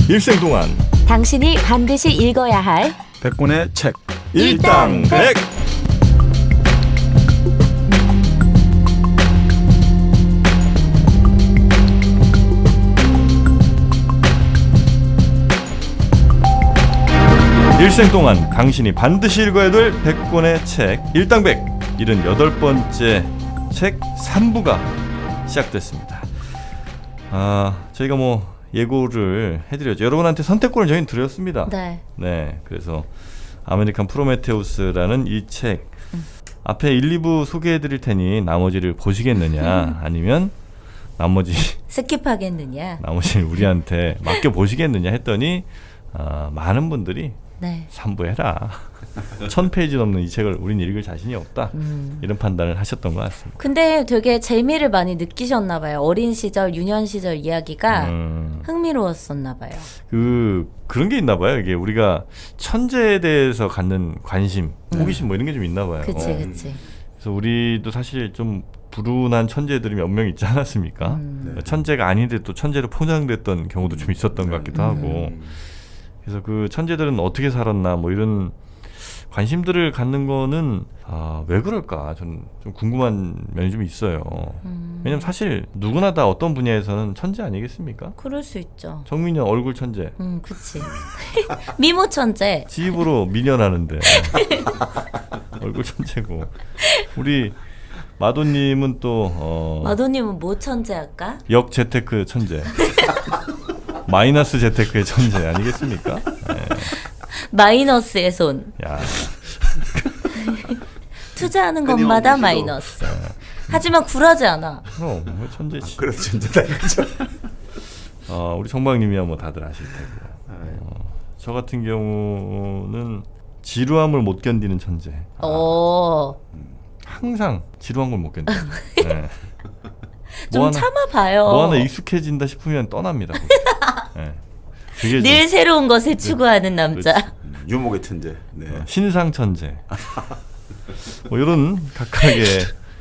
일생 동안 당신이 반드시 읽어야 할 100권의 책 일당백. 일생 동안 당신이 반드시 읽어야 될 100권의 책 일당백 78번째 책 3부가 시작됐습니다. 저희가 예고를 해드렸죠. 여러분한테 선택권을 저희는 드렸습니다. 네. 그래서 아메리칸 프로메테우스라는 이 책 앞에 1, 2부 소개해드릴 테니 나머지를 보시겠느냐 아니면 나머지 스킵하겠느냐. 나머지를 우리한테 맡겨 보시겠느냐 했더니 많은 분들이 네. 3부 해라. 1000페이지 넘는 이 책을 우린 읽을 자신이 없다. 이런 판단을 하셨던 것 같습니다. 근데 되게 재미를 많이 느끼셨나 봐요. 어린 시절, 유년 시절 이야기가 흥미로웠었나 봐요. 그런 게 있나 봐요. 이게 우리가 천재에 대해서 갖는 관심, 호기심 이런 게 좀 있나 봐요. 그치. 그래서 우리도 사실 좀 불운한 천재들이 몇 명 있지 않았습니까? 천재가 아닌데 또 천재로 포장됐던 경우도 좀 있었던 것 같기도 하고. 그래서 그 천재들은 어떻게 살았나 이런 관심들을 갖는 거는 왜 그럴까 저는 좀 궁금한 면이 좀 있어요. 왜냐면 사실 누구나 다 어떤 분야에서는 천재 아니겠습니까? 그럴 수 있죠. 정민이 얼굴 천재. 그치. 미모 천재. 지 입으로 미녀라는데 얼굴 천재고 우리 마도님은 또 마도님은 뭐 천재 할까? 역 재테크 천재. 마이너스 재테크의 천재 아니겠습니까? 네. 마이너스의 손. 야. 투자하는 것마다 마이너스. 하지만 굴하지 않아. 천재지. 그래서 천재다 이거죠. 우리 정박님이야 다들 아실 테고요. 저 같은 경우는 지루함을 못 견디는 천재. 항상 지루한 걸 못 견뎌. 네. 좀 참아봐요. 뭐 하나 익숙해진다 싶으면 떠납니다. 네. 늘 새로운 것을 추구하는 남자. 유목의 천재. 네. 신상 천재. 이런 각각의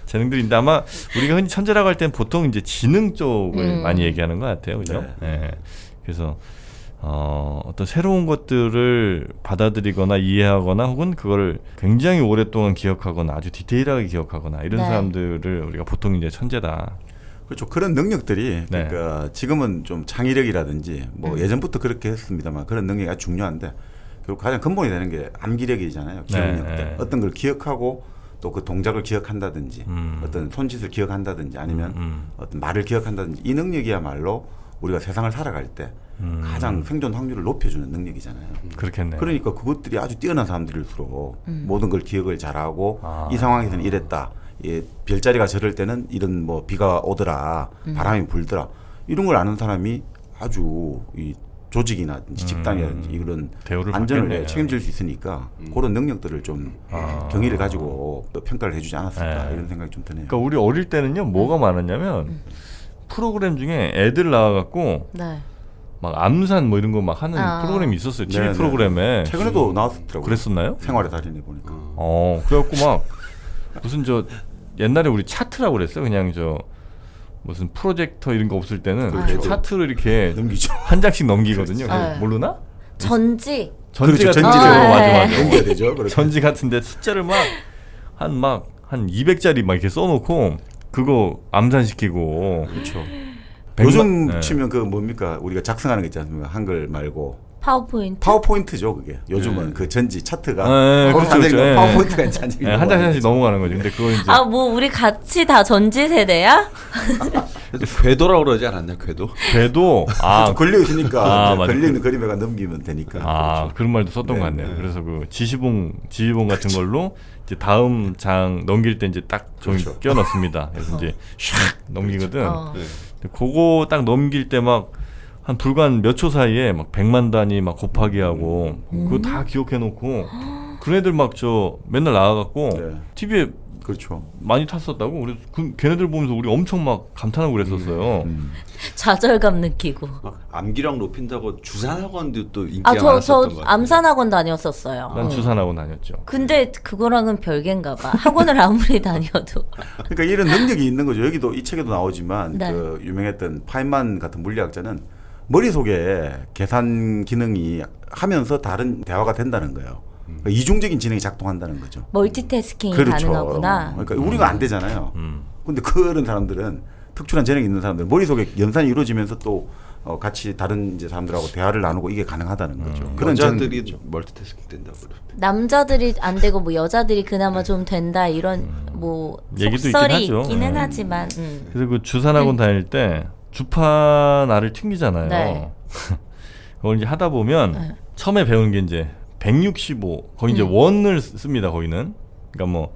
재능들인데 아마 우리가 흔히 천재라고 할 때는 보통 이제 지능 쪽을 많이 얘기하는 것 같아요, 그죠? 네. 그래서 어떤 새로운 것들을 받아들이거나 이해하거나 혹은 그거를 굉장히 오랫동안 기억하거나 아주 디테일하게 기억하거나 이런 사람들을 우리가 보통 이제 천재다. 그렇죠. 그런 능력들이 그러니까 지금은 좀 창의력이라든지 예전부터 그렇게 했습니다만 그런 능력이 아주 중요한데 결국 가장 근본이 되는 게 암기력이잖아요. 기억력들. 어떤 걸 기억하고 또 그 동작을 기억한다든지 어떤 손짓을 기억한다든지 아니면 어떤 말을 기억한다든지 이 능력이야말로 우리가 세상을 살아갈 때 가장 생존 확률을 높여주는 능력이잖아요. 그렇겠네요. 그러니까 그것들이 아주 뛰어난 사람들일수록 모든 걸 기억을 잘하고 이 상황에서는 이랬다. 별자리가 저럴 때는 이런 비가 오더라, 바람이 불더라 이런 걸 아는 사람이 아주 이 조직이나든지 집단이라든지 이런 안전을 책임질 수 있으니까 그런 능력들을 좀 경의를 가지고 또 평가를 해주지 않았을까 이런 생각이 좀 드네요. 그러니까 우리 어릴 때는요 뭐가 많았냐면 프로그램 중에 애들 나와갖고 막 암산 이런 거 막 하는 프로그램이 있었어요. TV 프로그램에. 최근에도 나왔더라고요. 그랬었나요? 생활의 달인에 보니까. 그래갖고 막 무슨 옛날에 우리 차트라고 그랬어요. 그냥 무슨 프로젝터 이런 거 없을 때는 차트를 이렇게 넘기죠. 한 장씩 넘기거든요. 모르나? 전지. 전지 그렇죠. 같은 맞아. 넘겨야 되죠. 전지 같은데 숫자를 한 200짜리 막 이렇게 써놓고 그거 암산시키고. 그렇죠. 요즘 치면 뭡니까 우리가 작성하는 게 있지 않습니까? 한글 말고. 파워포인트죠 그게. 요즘은 그 전지 차트가 그렇죠. 파워포인트가 있지 한 장씩 넘어가는 거죠. 근데 그거 이제 우리 같이 다 전지 세대야? 궤도라고 그러지 않았냐? 궤도 걸려 있으니까 걸려 있는 그림에가 넘기면 되니까. 그렇죠. 그런 말도 썼던 것 같네요. 그래서 그 지시봉 같은 걸로 이제 다음 장 넘길 때 이제 딱 종이 끼워 넣습니다. 그래서 이제 샥 넘기거든. 그거 딱 넘길 때 한 불과 몇 초 사이에 100만 단위 곱하기 하고 그거 다 기억해 놓고 그런 애들 맨날 나와갖고 TV에 그렇죠. 많이 탔었다고. 그래서 걔네들 보면서 우리 엄청 감탄하고 그랬었어요. 좌절감 느끼고. 암기력 높인다고 주산학원도 또 인기가 많았었던 것 같아요. 암산학원 다녔었어요. 난 주산학원 다녔죠. 근데 그거랑은 별개인가 봐. 학원을 아무리 다녀도. 그러니까 이런 능력이 있는 거죠. 여기도 이 책에도 나오지만 그 유명했던 파인만 같은 물리학자는 머릿속에 계산 기능이 하면서 다른 대화가 된다는 거예요. 그러니까 이중적인 지능이 작동한다는 거죠. 멀티태스킹이 그렇죠. 가능하구나. 그러니까 우리가 안 되잖아요. 근데 그런 사람들은 특출난 재능이 있는 사람들 머릿속에 연산이 이루어지면서 또 같이 다른 이제 사람들하고 대화를 나누고 이게 가능하다는 거죠. 그런 여자들이 재능이죠. 멀티태스킹 된다고 그러던데. 남자들이 안 되고 뭐 여자들이 그나마 좀 된다 이런 뭐 얘기도 속설이 있긴 하죠. 있기는 하지만 그래서 그 주산학원 다닐 때 주판 알을 튕기잖아요. 네. 그걸 이제 하다 보면 처음에 배우는 게 이제 165 거기 이제 원을 씁니다. 거기는 그러니까 뭐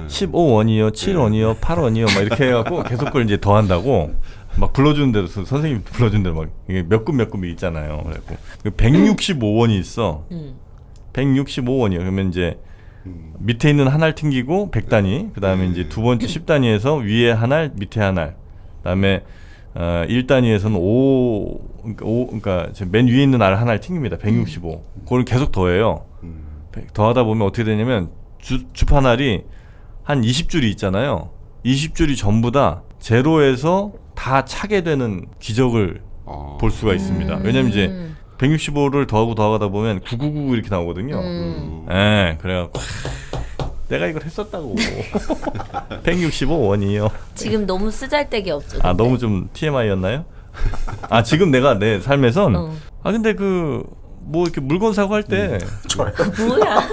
15원이요, 7원이요, 8원이요 막 이렇게 해갖고 계속 그걸 이제 더한다고 막 불러주는 대로 선생님 불러주는 대로 막 이게 몇 급이 있잖아요. 그래갖고 165원이 있어. 165원이요. 그러면 이제 밑에 있는 한 알 튕기고 100단위. 그다음에 이제 두 번째 10단위에서 위에 한 알, 밑에 한 알. 그다음에 1단위에서는 5 그러니까 맨 위에 있는 알 한 알 튕깁니다. 165. 그걸 계속 더해요. 더하다 보면 어떻게 되냐면 주판알이 한 20줄이 있잖아요. 20줄이 전부 다 제로에서 다 차게 되는 기적을 볼 수가 있습니다. 왜냐면 이제 165를 더하다 보면 999 이렇게 나오거든요. 예, 그래갖고 내가 이걸 했었다고. 165원이요. 지금 너무 쓰잘데기 없죠. 아, 근데. 너무 좀 TMI였나요? 아, 지금 내가 내 삶에선 아 근데 그 뭐 이렇게 물건 사고 할 때 뭐야?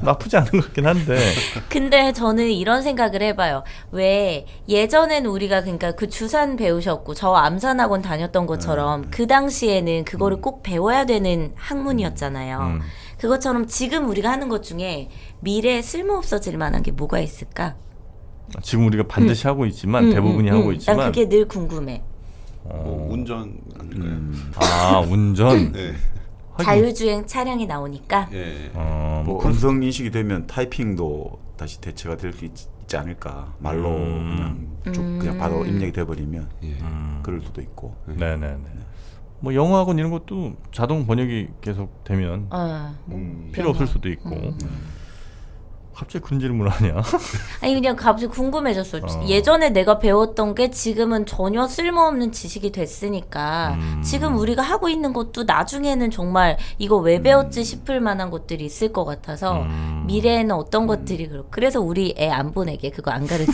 나쁘지 않은 것 같긴 한데. 근데 저는 이런 생각을 해봐요. 왜 예전에는 우리가 그러니까 그 주산 배우셨고 저 암산학원 다녔던 것처럼 그 당시에는 그거를 꼭 배워야 되는 학문이었잖아요. 그것처럼 지금 우리가 하는 것 중에 미래에 쓸모 없어질 만한 게 뭐가 있을까? 지금 우리가 반드시 하고 있지만 대부분이 하고 있지만. 난 그게 늘 궁금해. 뭐 운전 아닐까요? 아, 운전. 네. 자율주행 차량이 나오니까. 예. 뭐 음성 인식이 되면 타이핑도 다시 대체가 될 수 있지 않을까. 말로 그냥 쭉 그냥 바로 입력이 돼버리면 그럴 수도 있고. 네네네. 뭐 영어학원 이런 것도 자동 번역이 계속 되면 필요 없을 수도 있고. 갑자기 그런 질문을 하냐? 아니 그냥 갑자기 궁금해졌어. 예전에 내가 배웠던 게 지금은 전혀 쓸모없는 지식이 됐으니까 지금 우리가 하고 있는 것도 나중에는 정말 이거 왜 배웠지 싶을 만한 것들이 있을 것 같아서 미래에는 어떤 것들이 그래서 우리 애 안 보내게 그거 안 가르치.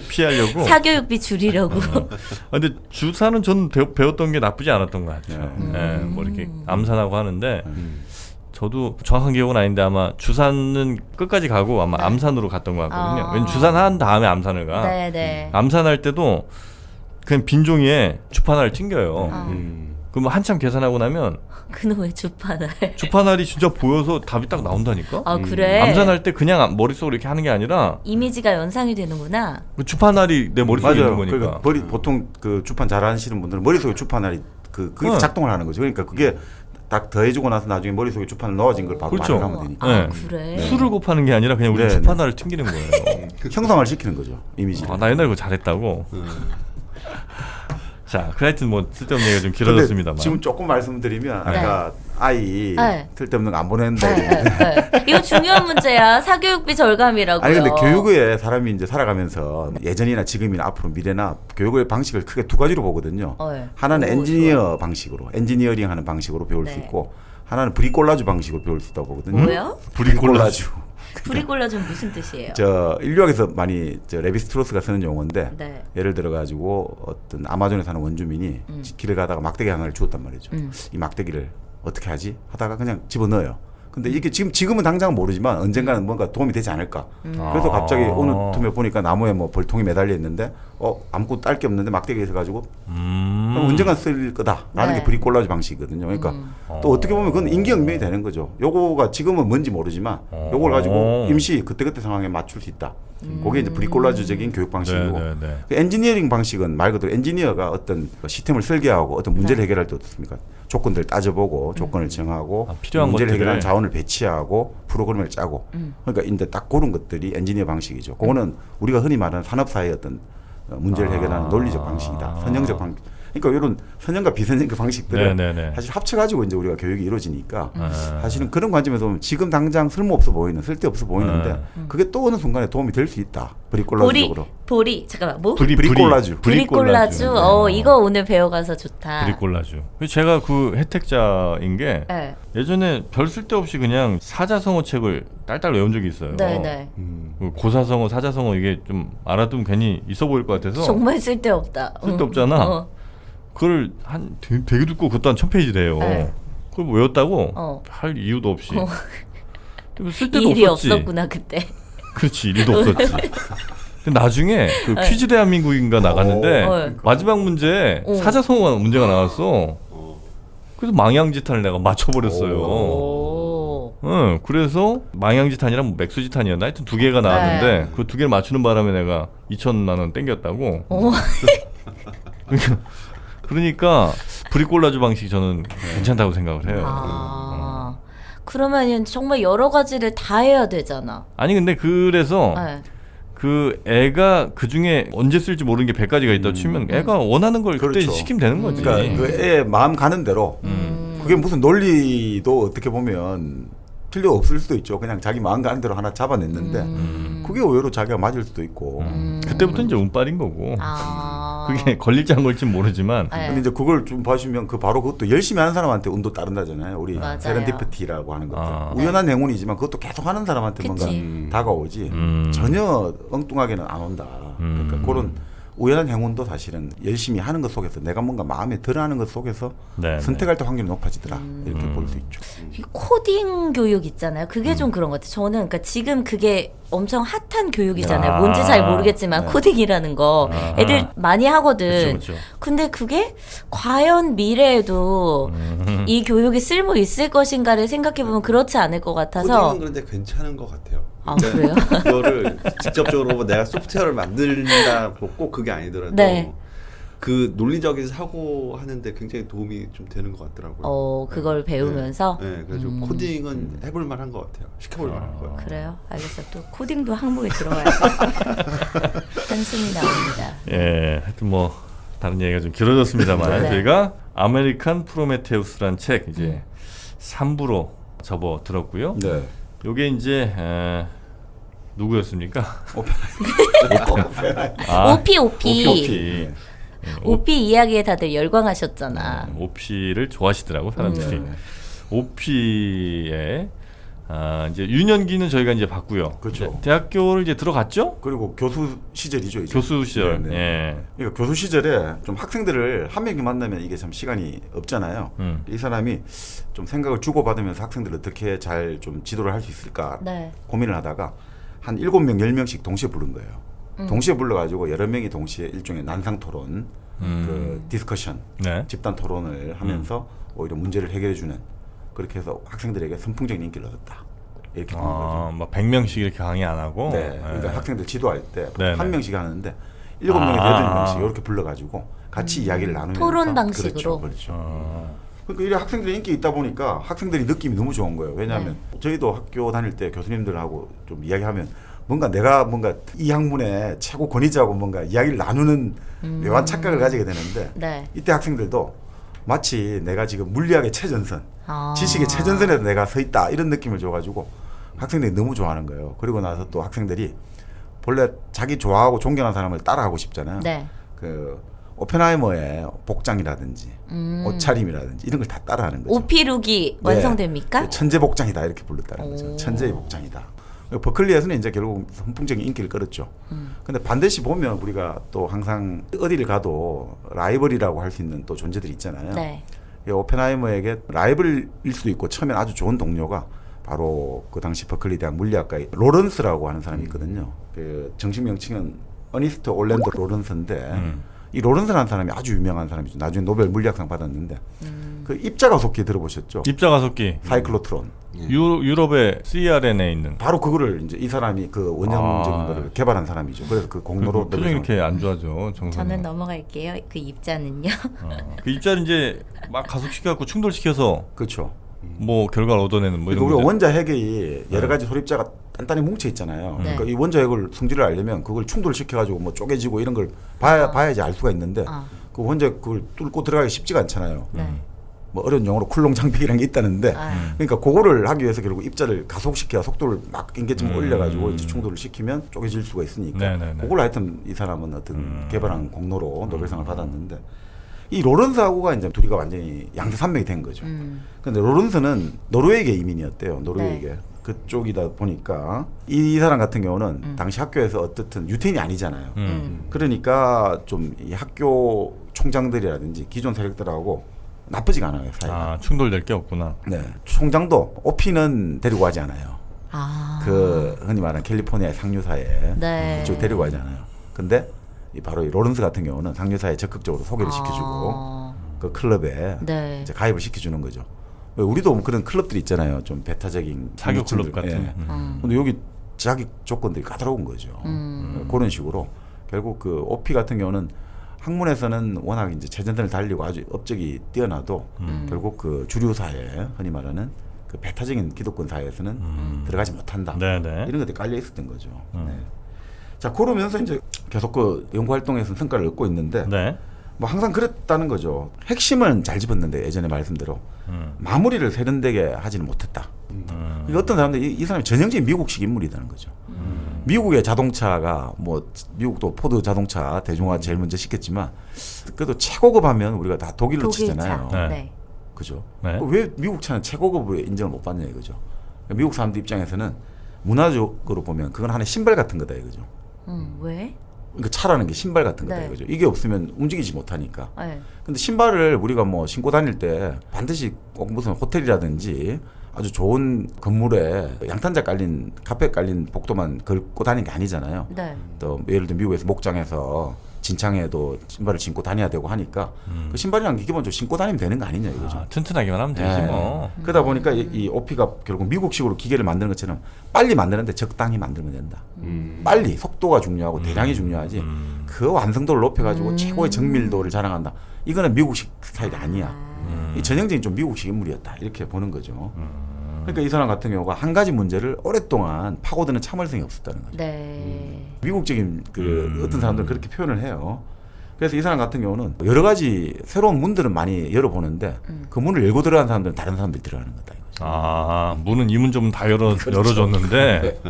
피하려고. 사교육비 줄이려고. 근데 주사는 전 배웠던 게 나쁘지 않았던 것 같아요. 뭐 이렇게 암산하고 하는데 저도 정확한 기억은 아닌데 아마 주산은 끝까지 가고 아마 암산으로 갔던 것 같거든요. 왜냐면 주산한 다음에 암산을 가. 네네. 암산할 때도 그냥 빈 종이에 주판알을 튕겨요. 그럼 한참 계산하고 나면 그놈의 주판알. 주판알이 진짜 보여서 답이 딱 나온다니까. 아 그래? 암산할 때 그냥 머릿속으로 이렇게 하는 게 아니라 이미지가 연상이 되는구나. 그 주판알이 내 머릿속에 있는 거니까. 그러니까 보통 그 주판 잘하시는 분들은 머릿속에 주판알이 그게 작동을 하는 거죠. 그러니까 그게 딱 더해주고 나서 나중에 머릿속에 주판을 넣어진 걸 바로 그렇죠. 말을 하면 되니까. 아 그래? 수를 곱하는 게 아니라 그냥 우리 네, 주판알을 튕기는 거예요. 형상화를 시키는 거죠. 이미지. 아, 나 옛날에 그거 잘했다고. 자, 그 하여튼 뭐 쓸데없는 얘기가 좀 길어졌습니다만. 지금 조금 말씀드리면 아까 아이 쓸데없는 거 안 보내는데 네. 이거 중요한 문제야. 사교육비 절감이라고요. 아니 근데 교육에 사람이 이제 살아가면서 예전이나 지금이나 앞으로 미래나 교육의 방식을 크게 두 가지로 보거든요. 하나는 엔지니어 방식으로 엔지니어링 하는 방식으로 배울 수 있고 하나는 브리콜라주 방식으로 배울 수 있다고 보거든요. 뭐요? 브리콜라주. 브리콜라주는 무슨 뜻이에요? 저 인류학에서 많이 레비스트로스가 쓰는 용어인데 네. 예를 들어 가지고 어떤 아마존에 사는 원주민이 길을 가다가 막대기 하나를 주웠단 말이죠. 이 막대기를 어떻게 하지? 하다가 그냥 집어넣어요. 근데 이게 지금은 당장은 모르지만 언젠가는 뭔가 도움이 되지 않을까. 그래서 갑자기 어느 틈에 보니까 나무에 뭐 벌통이 매달려 있는데 아무것도 딸 게 없는데 막대기가 있어가지고 그럼 언젠가 쓸 거다라는 게 브리콜라주 방식이거든요. 그러니까 또 어떻게 보면 그건 인기응변이 되는 거죠. 요거가 지금은 뭔지 모르지만 요걸 가지고 임시 그때그때 상황에 맞출 수 있다. 그게 이제 브리콜라주적인 교육 방식이고 그 엔지니어링 방식은 말 그대로 엔지니어가 어떤 시스템을 설계하고 어떤 문제를 해결할 때 어떻습니까? 조건들을 따져보고 조건을 정하고 필요한 문제를 것들을. 해결하는 자원을 배치하고 프로그램을 짜고 그러니까 이제 딱 그런 것들이 엔지니어 방식이죠. 그거는 우리가 흔히 말하는 산업사회의 어떤 문제를 해결하는 논리적 방식이다. 선형적 방식. 그러니까 이런 선형과 비선형 그 방식들을 네네네. 사실 합쳐가지고 이제 우리가 교육이 이루어지니까 아. 사실은 그런 관점에서 보면 지금 당장 쓸모없어 보이는 쓸데없어 보이는데 그게 또 어느 순간에 도움이 될 수 있다. 브리콜라주적으로. 잠깐만 뭐? 브리콜라주. 브리콜라주. 이거 오늘 배워가서 좋다. 브리콜라주. 제가 그 혜택자인 게 네. 예전에 별 쓸데없이 그냥 사자성어 책을 딸딸 외운 적이 있어요. 네네. 그 고사성어, 사자성어 이게 좀 알아두면 괜히 있어 보일 것 같아서 정말 쓸데없다. 쓸데없잖아. 그걸 되게 듣고 그것도 한 1000페이지래요. 네. 그걸 외웠다고? 할 이유도 없이. 쓸데도 일이 없었지. 없었구나 그때. 그렇지, 일도 없었지. 근데 나중에 그 퀴즈 대한민국인가 나갔는데 마지막 문제에 사자성어 문제가 나왔어. 그래서 망양지탄을 내가 맞춰버렸어요. 응, 그래서 망양지탄이랑 뭐 맥수지탄이었나? 하여튼 두 개가 나왔는데 그 두 개를 맞추는 바람에 내가 2,000만 원 땡겼다고. 그러니까 브리콜라주 방식이 저는 괜찮다고 생각을 해요. 그러면 정말 여러 가지를 다 해야 되잖아. 아니 근데 그래서 그 애가 그 중에 언제 쓸지 모르는 게 100가지가 있다고 치면 애가 원하는 걸 그때 그렇죠. 시키면 되는 거지. 그러니까 그 애 마음 가는 대로 그게 무슨 논리도 어떻게 보면 틀려 없을 수도 있죠. 그냥 자기 마음 가는 대로 하나 잡아냈는데 그게 의외로 자기가 맞을 수도 있고. 그때부터 이제 운빨인 거고. 그게 걸릴지 안 걸릴지 모르지만. 근데 이제 그걸 좀 봐주면 그 바로 그것도 열심히 하는 사람한테 운도 따른다잖아요. 우리 맞아요. 세렌디피티라고 하는 것들. 우연한 행운이지만 그것도 계속 하는 사람한테 뭔가 다가오지. 전혀 엉뚱하게는 안 온다. 그러니까 그런 우연한 행운도 사실은 열심히 하는 것 속에서 내가 뭔가 마음에 들어하는 것 속에서 선택할 때 확률이 높아지더라. 이렇게 볼 수 있죠. 이 코딩 교육 있잖아요. 그게 좀 그런 것 같아요. 저는 그러니까 지금 그게 엄청 핫한 교육이잖아요. 뭔지 잘 모르겠지만 코딩이라는 거 애들 많이 하거든. 그쵸. 근데 그게 과연 미래에도 이 교육이 쓸모 있을 것인가를 생각해 보면 그렇지 않을 것 같아서. 코딩은 그런데 괜찮은 것 같아요. 아, 그래요? 그거를 직접적으로 뭐 내가 소프트웨어를 만든다고 꼭 그게 아니더라도 네. 그 논리적인 사고 하는데 굉장히 도움이 좀 되는 것 같더라고요. 그걸 배우면서. 네, 그래서 코딩은 해볼 만한 것 같아요. 시켜볼 만한 것 같아요. 그래요? 알겠어요. 또 코딩도 항목에 들어가야 돼. 한숨이 나옵니다. 예, 하여튼 뭐 다른 얘기가 좀 길어졌습니다만 저희가 아메리칸 프로메테우스란 책 이제 3부로 접어 들었고요. 네. 요게 이제 누구였습니까? 오피. 오피 이야기에 다들 열광하셨잖아. 오피를 좋아하시더라고 사람들이. 오피의 이제 유년기는 저희가 이제 봤고요. 그렇죠. 대학교를 이제 들어갔죠? 그리고 교수 시절이죠. 이제. 교수 시절. 네, 네. 예. 그러니까 교수 시절에 좀 학생들을 한 명이 만나면 이게 참 시간이 없잖아요. 이 사람이 좀 생각을 주고받으면서 학생들을 어떻게 잘 좀 지도를 할 수 있을까 고민을 하다가 한 7명, 10명씩 동시에 부른 거예요. 동시에 불러가지고 여러 명이 동시에 일종의 난상 토론, 그 디스커션, 집단 토론을 하면서 오히려 문제를 해결해주는 그렇게 해서 학생들에게 선풍적인 인기를 얻었다. 이렇게 보는 거죠. 막 100명씩 이렇게 강의 안 하고. 네. 그러니까 학생들 지도할 때 네, 한 명씩 하는데 7명에서 8명씩 이렇게 불러가지고 같이 이야기를 나누면서 토론 방식으로. 그렇죠. 그러니까 이래 학생들이 인기 있다 보니까 학생들이 느낌이 너무 좋은 거예요. 왜냐하면 저희도 학교 다닐 때 교수님들하고 좀 이야기하면 내가 뭔가 이 학문의 최고 권위자하고 뭔가 이야기를 나누는 묘한 착각을 가지게 되는데 이때 학생들도 마치 내가 지금 물리학의 최전선, 지식의 최전선에서 내가 서 있다 이런 느낌을 줘가지고 학생들이 너무 좋아하는 거예요. 그리고 나서 또 학생들이 본래 자기 좋아하고 존경하는 사람을 따라하고 싶잖아요. 그 오펜하이머의 복장이라든지 옷차림이라든지 이런 걸 다 따라하는 거죠. 오피룩이 완성됩니까? 천재 복장이다 이렇게 불렀다는 거죠. 천재의 복장이다. 버클리에서는 이제 결국 선풍적인 인기를 끌었죠. 근데 반드시 보면 우리가 또 항상 어디를 가도 라이벌이라고 할 수 있는 또 존재들이 있잖아요. 오펜하이머에게 라이벌일 수도 있고 처음엔 아주 좋은 동료가 바로 그 당시 버클리 대학 물리학과의 로런스라고 하는 사람이 있거든요. 그 정식 명칭은 어니스트 올랜도 로런스인데 이 로런스라는 사람이 아주 유명한 사람이죠. 나중에 노벨 물리학상 받았는데 그 입자가속기 들어보셨죠? 입자가속기. 사이클로트론. 유럽의 CERN에 있는. 바로 그거를 이제 이 사람이 그 원형적인 거를 개발한 사람이죠. 그래서 그 공로로 표정이 이렇게 안 좋아져. 저는 넘어갈게요. 그 입자는요. 그 입자를 이제 막 가속시켜갖고 충돌시켜서. 그렇죠. 뭐 결과를 얻어내는 뭐 이런. 우리가 원자핵이 여러 가지 소립자가 단단히 뭉쳐 있잖아요. 그러니까 이 원자핵을 성질을 알려면 그걸 충돌시켜가지고 뭐 쪼개지고 이런 걸 봐야지 알 수가 있는데 그 혼자 그걸 뚫고 들어가기 쉽지가 않잖아요. 네. 뭐 어려운 용어로 쿨롱 장벽이라는 게 있다는데 아. 그러니까 그거를 하기 위해서 결국 입자를 가속시켜야 속도를 막 인계점 올려가지고 이제 충돌을 시키면 쪼개질 수가 있으니까 네네네. 그걸 하여튼 이 사람은 어떤 개발한 공로로 노벨상을 받았는데 이 로런스하고가 이제 둘이가 완전히 양대 산맥이 된 거죠. 근데 로런스는 노르웨이계 이민이었대요. 노르웨이계. 그쪽이다 보니까 이 사람 같은 경우는 당시 학교에서 어떻든 유태인이 아니잖아요. 그러니까 좀 이 학교 총장들이라든지 기존 세력들하고 나쁘지가 않아요, 사이가. 아, 충돌될 게 없구나. 네. 총장도 오피는 데리고 가지 않아요. 아. 그 흔히 말하는 캘리포니아의 상류사에 네. 그쪽 데리고 가지 않아요. 근데 이 바로 이 로런스 같은 경우는 상류사에 적극적으로 소개를 시켜주고 그 클럽에 네. 이제 가입을 시켜주는 거죠. 우리도 뭐 그런 클럽들이 있잖아요. 좀 배타적인 사교 클럽 미국들. 같은. 예. 근데 여기 자격 조건들이 까다로운 거죠. 그런 식으로 결국 그 오피 같은 경우는 학문에서는 워낙 이제 최전선을 달리고 아주 업적이 뛰어나도 결국 그 주류 사회 흔히 말하는 그 배타적인 기독권 사회에서는 들어가지 못한다. 네네. 이런 것들이 깔려 있었던 거죠. 네. 자 그러면서 이제 계속 그 연구 활동에서 성과를 얻고 있는데 네. 뭐 항상 그랬다는 거죠. 핵심은 잘 집었는데 예전에 말씀대로 마무리를 세련되게 하지는 못했다. 그러니까 어떤 사람들이 이 사람이 전형적인 미국식 인물이라는 거죠. 미국의 자동차가 뭐 미국도 포드 자동차 대중화 제일 먼저 시켰지만 그래도 최고급 하면 우리가 다 독일로 치잖아요. 네. 네. 그죠? 네. 왜 미국 차는 최고급으로 인정을 못 받냐 이거죠. 그러니까 미국 사람들 입장에서는 문화적으로 보면 그건 하나의 신발 같은 거다 이거죠. 왜? 그러니까 차라는 게 신발 같은 거다 네. 이거죠. 이게 없으면 움직이지 못하니까. 네. 근데 신발을 우리가 뭐 신고 다닐 때 반드시 꼭 무슨 호텔이라든지 아주 좋은 건물에 양탄자 깔린 카페 깔린 복도만 걸고 다니는 게 아니잖아요. 네. 또 예를 들어 미국에서 목장에서 진창에도 신발을 신고 다녀야 되고 하니까 그 신발이랑 기본적으로 신고 다니면 되는 거 아니냐 이거죠. 아, 튼튼하기만 하면 되지 네. 뭐. 그러다 보니까 이 오피가 결국 미국식으로 기계를 만드는 것처럼 빨리 만드는데 적당히 만들면 된다. 빨리 속도가 중요하고 대량이 중요하지. 그 완성도를 높여가지고 최고의 정밀도를 자랑한다. 이거는 미국식 스타일이 아니야. 이 전형적인 좀 미국식 인물이었다. 이렇게 보는 거죠. 그러니까 이 사람 같은 경우가 한 가지 문제를 오랫동안 파고드는 참을성이 없었다는 거죠. 네. 미국적인 그 어떤 사람들은 그렇게 표현을 해요. 그래서 이 사람 같은 경우는 여러 가지 새로운 문들은 많이 열어보는데 그 문을 열고 들어간 사람들은 다른 사람들이 들어가는 거다 이거죠. 아, 문은 이 문 좀 다 열어줬는데.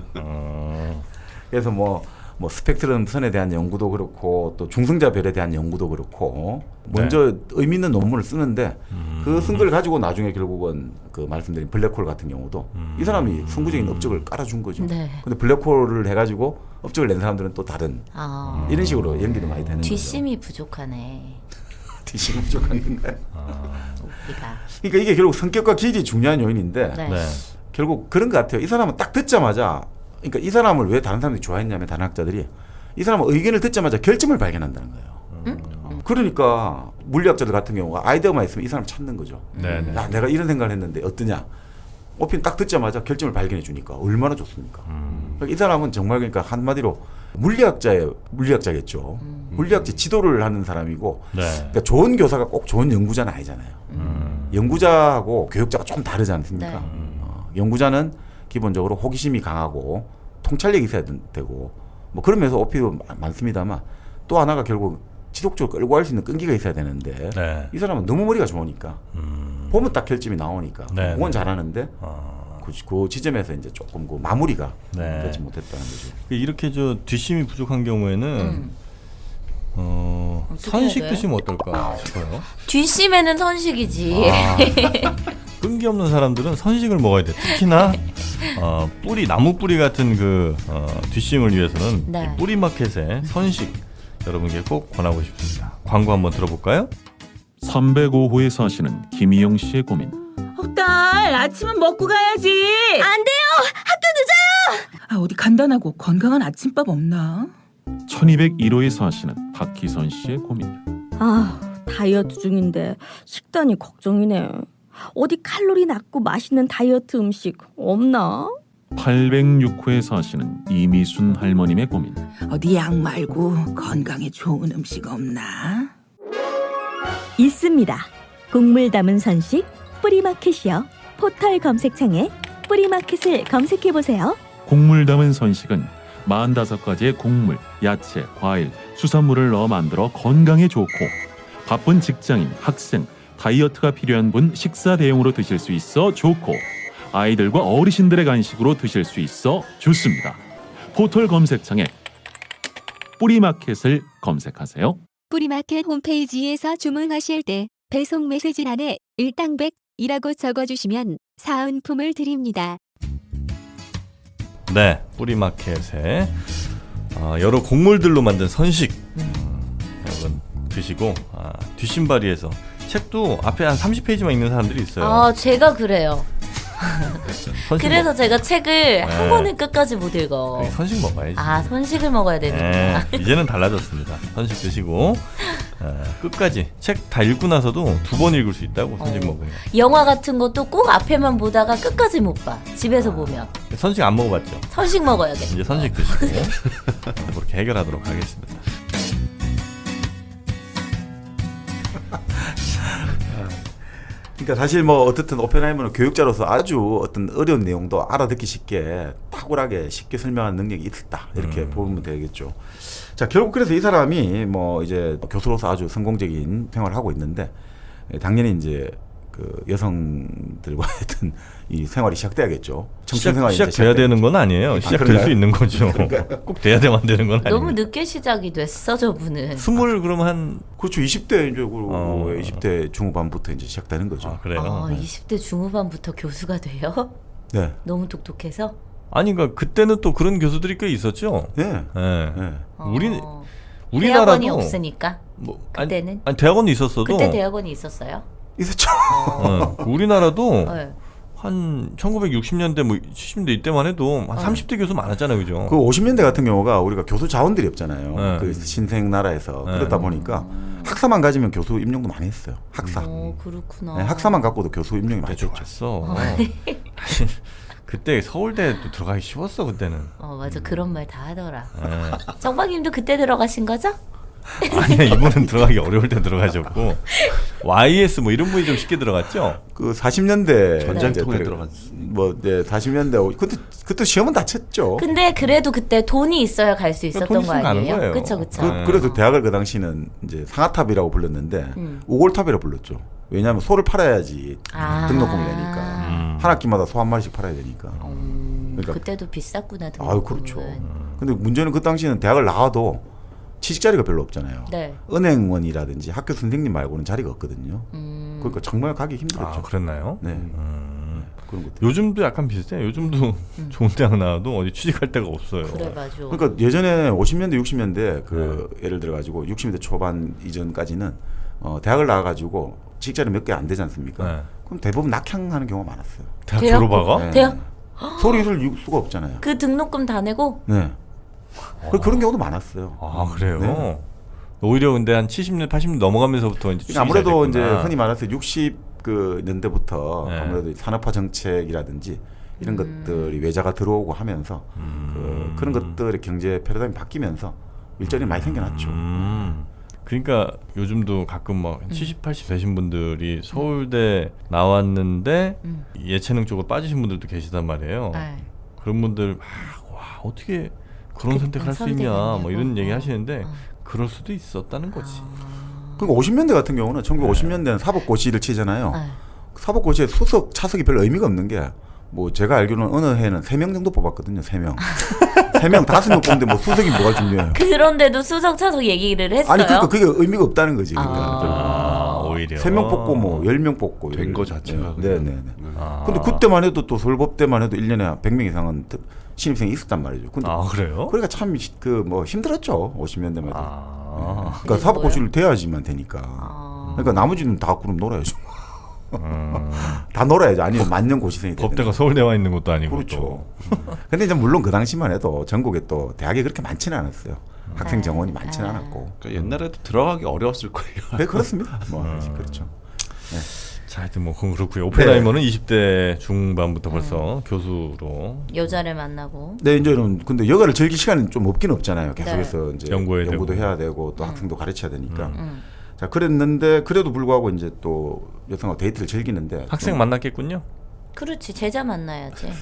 그래서 뭐 스펙트럼 선에 대한 연구도 그렇고 또 중성자 별에 대한 연구도 그렇고 먼저 의미 있는 논문을 쓰는데 그 쓴 걸 가지고 나중에 결국은 그 말씀드린 블랙홀 같은 경우도 이 사람이 선구적인 업적을 깔아준 거죠. 네. 근데 블랙홀을 해가지고 업적을 낸 사람들은 또 다른 이런 식으로 연기도 많이 되는 거죠. 뒷심이 부족하네. 뒷심이 부족한 건가요? 우리가. 그러니까 이게 결국 성격과 기질이 중요한 요인인데 네. 네. 결국 그런 것 같아요. 이 사람은 딱 듣자마자 그러니까 이 사람을 왜 다른 사람들이 좋아했냐면 다른 학자들이 이 사람은 의견을 듣자마자 결점을 발견한다는 거예요. 그러니까 물리학자들 같은 경우가 아이디어만 있으면 이 사람 찾는 거죠. 네네. 야 내가 이런 생각을 했는데 어떠냐. 오피는 딱 듣자마자 결점을 발견해 주니까 얼마나 좋습니까. 그러니까 이 사람은 정말 그러니까 한마디로 물리학자겠죠. 물리학자 지도를 하는 사람이고 네. 그러니까 좋은 교사가 꼭 좋은 연구자는 아니잖아요. 연구자하고 교육자가 좀 다르지 않습니까? 네. 연구자는 기본적으로 호기심이 강하고 통찰력이 있어야 되고 뭐 그런 면에서 오피도 많습니다만 또 하나가 결국 지속적으로 끌고 갈 수 있는 끈기가 있어야 되는데 네. 이 사람은 너무 머리가 좋으니까 보면 딱 결점이 나오니까 네, 그건 네. 잘하는데 그 지점에서 이제 조금 그 마무리가 네. 되지 못했다는 거죠. 이렇게 저 뒷심이 부족한 경우에는 어떻게 선식 해야 돼? 드시면 어떨까 싶어요. 뒷심에는 선식이지. 끈기 없는 사람들은 선식을 먹어야 돼. 특히나 뿌리 나무 뿌리 같은 그 뒷심을 위해서는 네. 이 뿌리 마켓의 선식 여러분께 꼭 권하고 싶습니다. 광고 한번 들어볼까요? 305호에 사시는 김희영 씨의 고민. 딸, 아침은 먹고 가야지. 안 돼요! 학교 늦어요! 아, 어디 간단하고 건강한 아침밥 없나? 1201호에 사시는 박희선 씨의 고민. 아, 다이어트 중인데 식단이 걱정이네. 어디 칼로리 낮고 맛있는 다이어트 음식 없나? 806호에 사시는 이미순 할머님의 고민. 어디 약 말고 건강에 좋은 음식 없나? 있습니다. 곡물 담은 선식 뿌리마켓이요. 포털 검색창에 뿌리마켓을 검색해보세요. 곡물 담은 선식은 45가지의 곡물, 야채, 과일, 수산물을 넣어 만들어 건강에 좋고 바쁜 직장인, 학생, 다이어트가 필요한 분 식사 대용으로 드실 수 있어 좋고 아이들과 어르신들의 간식으로 드실 수 있어 좋습니다. 포털 검색창에 뿌리마켓을 검색하세요. 뿌리마켓 홈페이지에서 주문하실 때 배송 메시지란에 일당백이라고 적어주시면 사은품을 드립니다. 네, 뿌리마켓에 여러 곡물들로 만든 선식 여러분 드시고 뒷심바리에서 책도 앞에 한 30페이지만 읽는 사람들이 있어요. 제가 그래요. 선식 그래서 제가 책을 한 권을 끝까지 못 읽어. 선식 먹어야지. 선식을 먹어야 되는구나. 이제는 달라졌습니다. 선식 드시고 끝까지 책 다 읽고 나서도 2번 읽을 수 있다고 선식 먹으면. 영화 같은 것도 꼭 앞에만 보다가 끝까지 못 봐. 집에서 보면. 선식 안 먹어봤죠? 선식 먹어야겠다. 이제 선식 드시고 그렇게 해결하도록 하겠습니다. 그러니까 사실 뭐 어떻든 오펜하이머는 교육자로서 아주 어떤 어려운 내용도 알아듣기 쉽게 탁월하게 쉽게 설명하는 능력이 있었다 이렇게 보면 되겠죠. 자, 결국 그래서 이 사람이 뭐 이제 교수로서 아주 성공적인 생활을 하고 있는데 당연히 이제 그 여성들과 어떤 이 생활이 시작돼야겠죠. 청춘 생활이 시작돼야 되는 건 아니에요. 시작될 수 있는 거죠. 꼭 돼야 되면 안 되는 건 아니에요. 너무 늦게 시작이 됐어 저분은. 20 그럼 한 그렇죠. 20대 이제 20대 중후반부터 이제 시작되는 거죠. 그래요. 20대 중후반부터 교수가 돼요? 네. 너무 똑똑해서? 아니 그러니까 그때는 또 그런 교수들이 꽤 있었죠. 네. 네. 네. 우리나라도 대학원이 없으니까 뭐, 그때는? 아니 대학원이 있었어도 그때 대학원이 있었어요? 있었죠. 우리나라도 네. 한 1960년대 뭐 70년대 이때만 해도 한 30대 교수 많았잖아요, 그죠? 그 50년대 같은 경우가 우리가 교수 자원들이 없잖아요. 네. 그 신생 나라에서 네. 그러다 보니까 학사만 가지면 교수 임용도 많이 했어요. 학사. 그렇구나. 네, 학사만 갖고도 교수 임용이 많이 됐죠. 됐어. 그때 서울대도 들어가기 쉬웠어 그때는. 맞아 그런 말 다 하더라. 네. 정박님도 그때 들어가신 거죠? 아니야 이분은 들어가기 어려울 때 들어가셨고 YS 뭐 이런 분이 좀 쉽게 들어갔죠. 그 40년대 전쟁통에 들어갔. 뭐 이제 40년대 그때 시험은 다 쳤죠. 근데 그래도 그때 돈이 있어야 갈 수 있었던 돈 거 있으면 가는 아니에요? 거예요. 그쵸. 그래서 대학을 그 당시는 이제 상하탑이라고 불렀는데 우골탑이라고 불렀죠. 왜냐하면 소를 팔아야지 등록금이 되니까 한 학기마다 소 한 마리씩 팔아야 되니까. 그러니까 그때도 비쌌구나 등록금은. 아유 그렇죠. 근데 문제는 그 당시에는 대학을 나와도 취직 자리가 별로 없잖아요. 네. 은행원이라든지 학교 선생님 말고는 자리가 없거든요. 그러니까 정말 가기 힘들었죠. 그랬나요? 네. 그런 것들. 요즘도 약간 비슷해. 요즘도 좋은 대학 나와도 어디 취직할 데가 없어요. 그래 맞아. 그러니까 예전에 50년대 60년대 그 예를 들어 가지고 60년대 초반 이전까지는 대학을 나와 가지고 취직자리 몇 개 안 되지 않습니까? 네. 그럼 대부분 낙향하는 경우가 많았어요. 대학 대학 졸업하고? 네. 대학 소리 있을 수가 없잖아요. 그 등록금 다 내고? 네. 그런 경우도 많았어요. 그래요? 네. 오히려 근데 한 70년, 80년 넘어가면서부터 이제 그러니까 아무래도 이제 됐구나. 흔히 말해서 60 그 년대부터 네. 아무래도 산업화 정책이라든지 이런 것들이 외자가 들어오고 하면서 그런 것들의 경제 패러다임이 바뀌면서 일자리 많이 생겨났죠. 그러니까 요즘도 가끔 막 70, 80 되신 분들이 서울대 나왔는데 예체능 쪽으로 빠지신 분들도 계시단 말이에요. 그런 분들 와 어떻게 그런 선택을 할 수 있냐 뭐 이런 얘기 하시는데 그럴 수도 있었다는 거지. 그러니까 50년대 같은 경우는 1950년대는 사법고시를 치잖아요. 사법고시에 수석 차석이 별로 의미가 없는 게 뭐 제가 알기로는 어느 해는 3명 정도 뽑았거든요. 3명. 3명 5명 뽑는데 뭐 수석이 뭐가 중요해요. 그런데도 수석 차석 얘기를 했어요? 아니 그러니까 그게 의미가 없다는 거지. 그러니까 오히려 3명 뽑고 뭐 10명 뽑고 된 거 자체가 네네네. 근데 그때만 해도 또 서울법 때만 해도 1년에 100명 이상은 신입생이 있었단 말이죠. 근데 그래요? 그러니까 참 그 뭐 힘들었죠. 50년대만 해도. 그러니까 그게 사법고시를 돼야지만 되니까. 그러니까 나머지는 다 그럼 놀아야죠. 다 놀아야죠. 아니면 만년 고시생이 되는. 법대가 서울대와 있는 것도 아니고. 그렇죠. 근데 이제 물론 그 당시만 해도 전국에 또 대학이 그렇게 많지는 않았어요. 학생 정원이 많지는 않았고. 그러니까 옛날에도 들어가기 어려웠을 거예요. 네 그렇습니다. 뭐 그렇죠. 자, 하여튼 뭐 그건 그렇고요. 오펜하이머는 20대 중반부터 벌써 교수로 여자를 만나고. 네 이제는 근데 여가를 즐길 시간이 좀 없긴 없잖아요. 계속해서 네. 이제 연구해야 연구도 되고. 해야 되고 또 학생도 가르쳐야 되니까. 자 그랬는데 그래도 불구하고 이제 또 여성하고 데이트를 즐기는데 학생 만났겠군요. 그렇지 제자 만나야지.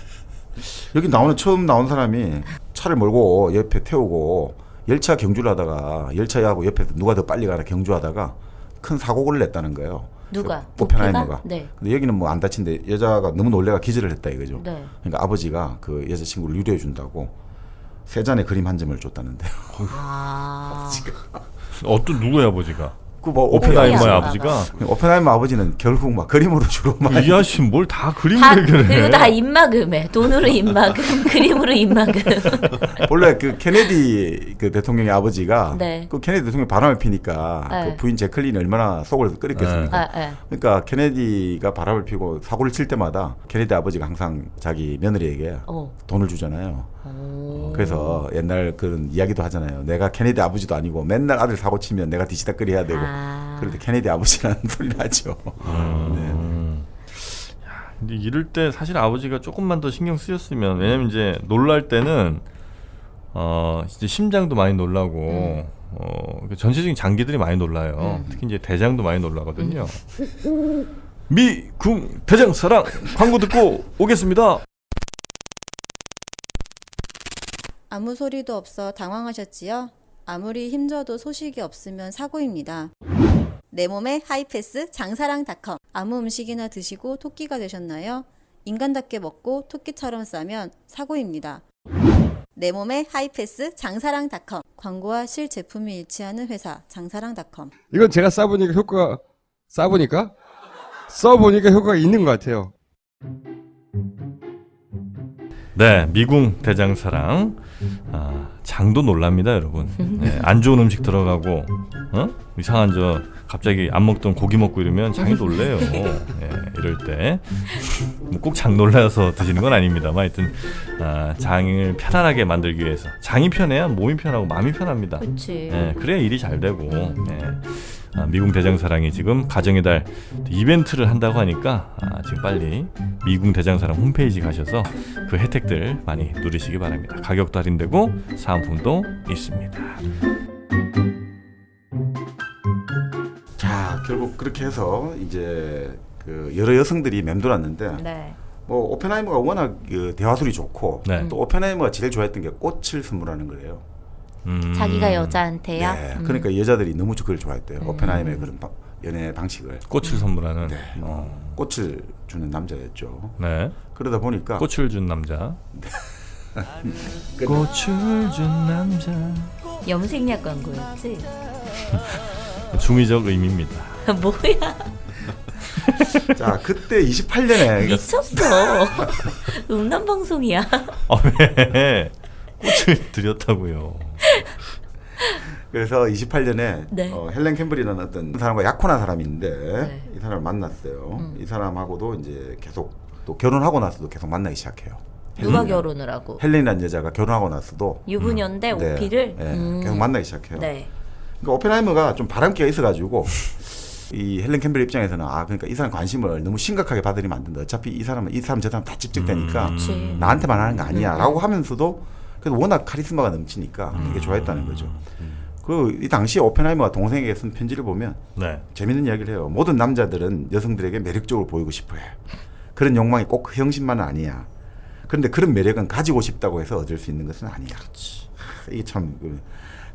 여기 처음 나온 사람이 차를 몰고 옆에 태우고 열차 경주를 하다가 열차하고 옆에 누가 더 빨리 가나 경주하다가 큰 사고를 냈다는 거예요. 누가? 그 오펜하이머가. 네. 근데 여기는 뭐 안 다친데 여자가 너무 놀래가 기절을 했다 이거죠. 네. 그러니까 아버지가 그 여자친구를 위로해 준다고 세 잔의 그림 한 점을 줬다는데요. 아. 어떤 누구의 아버지가? 그뭐 오펜하이머의 아버지가. 아버지가? 오펜하이머 아버지는 결국 막 그림으로 주로 막 이 아저씨 뭘 다 그림 다 얘기를 해. 그리고 다 입막음해. 돈으로 입막음, 그림으로 입막음. 원래 그 케네디 그 대통령의 아버지가 네. 그 케네디 대통령이 바람을 피니까 네. 그 부인 제클린이 얼마나 속을 끓였겠습니까? 아, 네. 그러니까 케네디가 바람을 피고 사고를 칠 때마다 케네디 아버지가 항상 자기 며느리에게 돈을 주잖아요. 그래서 옛날 그런 이야기도 하잖아요. 내가 케네디 아버지도 아니고 맨날 아들 사고 치면 내가 뒤치다거리 해야 되고 그럴 때 케네디 아버지라는 소리를 하죠. 근데 이럴 때 사실 아버지가 조금만 더 신경 쓰였으면, 왜냐면 이제 놀랄 때는 이제 심장도 많이 놀라고 전체적인 장기들이 많이 놀라요. 특히 이제 대장도 많이 놀라거든요. 미궁 대장사랑 광고 듣고 오겠습니다. 아무 소리도 없어 당황하셨지요? 아무리 힘줘도 소식이 없으면 사고입니다. 내 몸에 하이패스 장사랑닷컴. 아무 음식이나 드시고 토끼가 되셨나요? 인간답게 먹고 토끼처럼 싸면 사고입니다. 내 몸에 하이패스 장사랑닷컴. 광고와 실제품이 일치하는 회사 장사랑닷컴. 이건 제가 써보니까 효과가 있는 것 같아요. 네, 미궁 대장사랑. 장도 놀랍니다, 여러분. 네, 안 좋은 음식 들어가고 이상한 갑자기 안 먹던 고기 먹고 이러면 장이 놀래요. 네, 이럴 때 꼭 장 놀라서 드시는 건 아닙니다만 하여튼 장을 편안하게 만들기 위해서, 장이 편해야 몸이 편하고 마음이 편합니다. 그치. 네, 그래야 일이 잘 되고. 네. 미궁 대장사랑이 지금 가정의 달 이벤트를 한다고 하니까 지금 빨리 미궁 대장사랑 홈페이지 가셔서 그 혜택들 많이 누리시기 바랍니다. 가격도 할인되고 사은품도 있습니다. 자, 결국 그렇게 해서 이제 그 여러 여성들이 맴돌았는데 네. 뭐 오펜하이머가 워낙 그 대화술이 좋고 네. 또 오펜하이머가 제일 좋아했던 게 꽃을 선물하는 거예요. 자기가 여자한테요? 네, 그러니까 여자들이 너무 그걸 좋아했대요. 오펜하이머의 그런 연애 방식을. 꽃을 선물하는. 네. 꽃을 주는 남자였죠. 네. 그러다 보니까 꽃을 준 남자. 꽃을 준 남자. 염색약 광고였지? 중의적 의미입니다. 뭐야? 자, 그때 28년에 미쳤어. 음란방송이야. 왜? 꽃을 드렸다고요. 그래서 28년에 네. 헬렌 캠블이라는 어떤 사람과 약혼한 사람이 있는데 네. 이 사람을 만났어요. 이 사람하고도 이제 계속 또 결혼하고 나서도 계속 만나기 시작해요. 누가 결혼을 하고? 헬렌이라는 여자가 결혼하고 나서도 유부녀인데 오피를? 계속 만나기 시작해요. 네. 그러니까 오펜하이머가 좀 바람기가 있어가지고 이 헬렌 캠벨 입장에서는 그러니까 이 사람 관심을 너무 심각하게 받으면 안 된다. 어차피 이 사람 저 사람 다 집적되니까 나한테만 하는 거 아니야라고 하면서도 그래도 워낙 카리스마가 넘치니까 되게 좋아했다는 거죠. 그리고 이 당시에 오펜하이머가 동생에게 쓴 편지를 보면 재밌는 이야기를 해요. 모든 남자들은 여성들에게 매력적으로 보이고 싶어해. 그런 욕망이 꼭 그 형식만은 아니야. 그런데 그런 매력은 가지고 싶다고 해서 얻을 수 있는 것은 아니야. 이게 참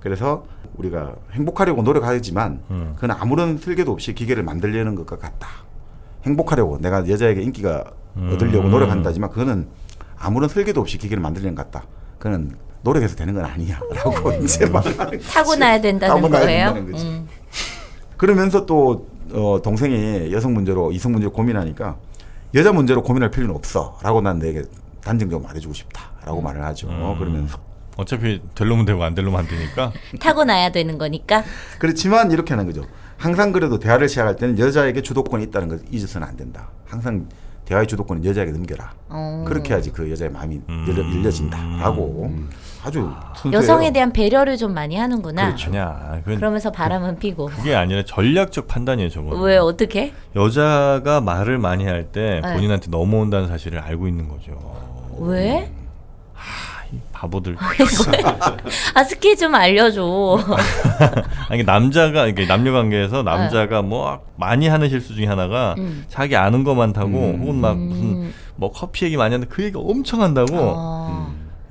그래서 우리가 행복하려고 노력하지만 그건 아무런 설계도 없이 기계를 만들려는 것과 같다. 행복하려고 내가 여자에게 인기가 얻으려고 노력한다지만 그거는 아무런 설계도 없이 기계를 만들려는 것 같다. 그거는 노력해서 되는 건 아니야라고 이제 말하는 거죠. 타고나야 된다는 거예요. 그러면서 또 동생이 여성 문제로 이성 문제로 고민하니까 여자 문제로 고민할 필요는 없어라고 난 내게 단정적으로 말해주고 싶다라고 말을 하죠. 그러면서 어차피 될 놈은 되고 안 될 놈은 안 되니까 타고나야 되는 거니까. 그렇지만 이렇게 하는 거죠. 항상 그래도 대화를 시작할 때는 여자에게 주도권이 있다는 걸 잊어서는 안 된다. 항상 대화의 주도권은 여자에게 넘겨라. 그렇게 해야지 그 여자의 마음이 열려진다라고 아주 순수해요. 여성에 대한 배려를 좀 많이 하는구나. 그렇죠. 아니야. 그러면서 바람은 피고. 그게 아니라 전략적 판단이에요, 저거. 왜 어떻게? 여자가 말을 많이 할 때 네. 본인한테 넘어온다는 사실을 알고 있는 거죠. 왜? 이 바보들. 스키 좀 알려줘. 아니 남자가 이게 남녀 관계에서 남자가 뭐 많이 하는 실수 중에 하나가 자기 아는 거 많다고 혹은 막 무슨 뭐 커피 얘기 많이 하는데 그 얘기 엄청 한다고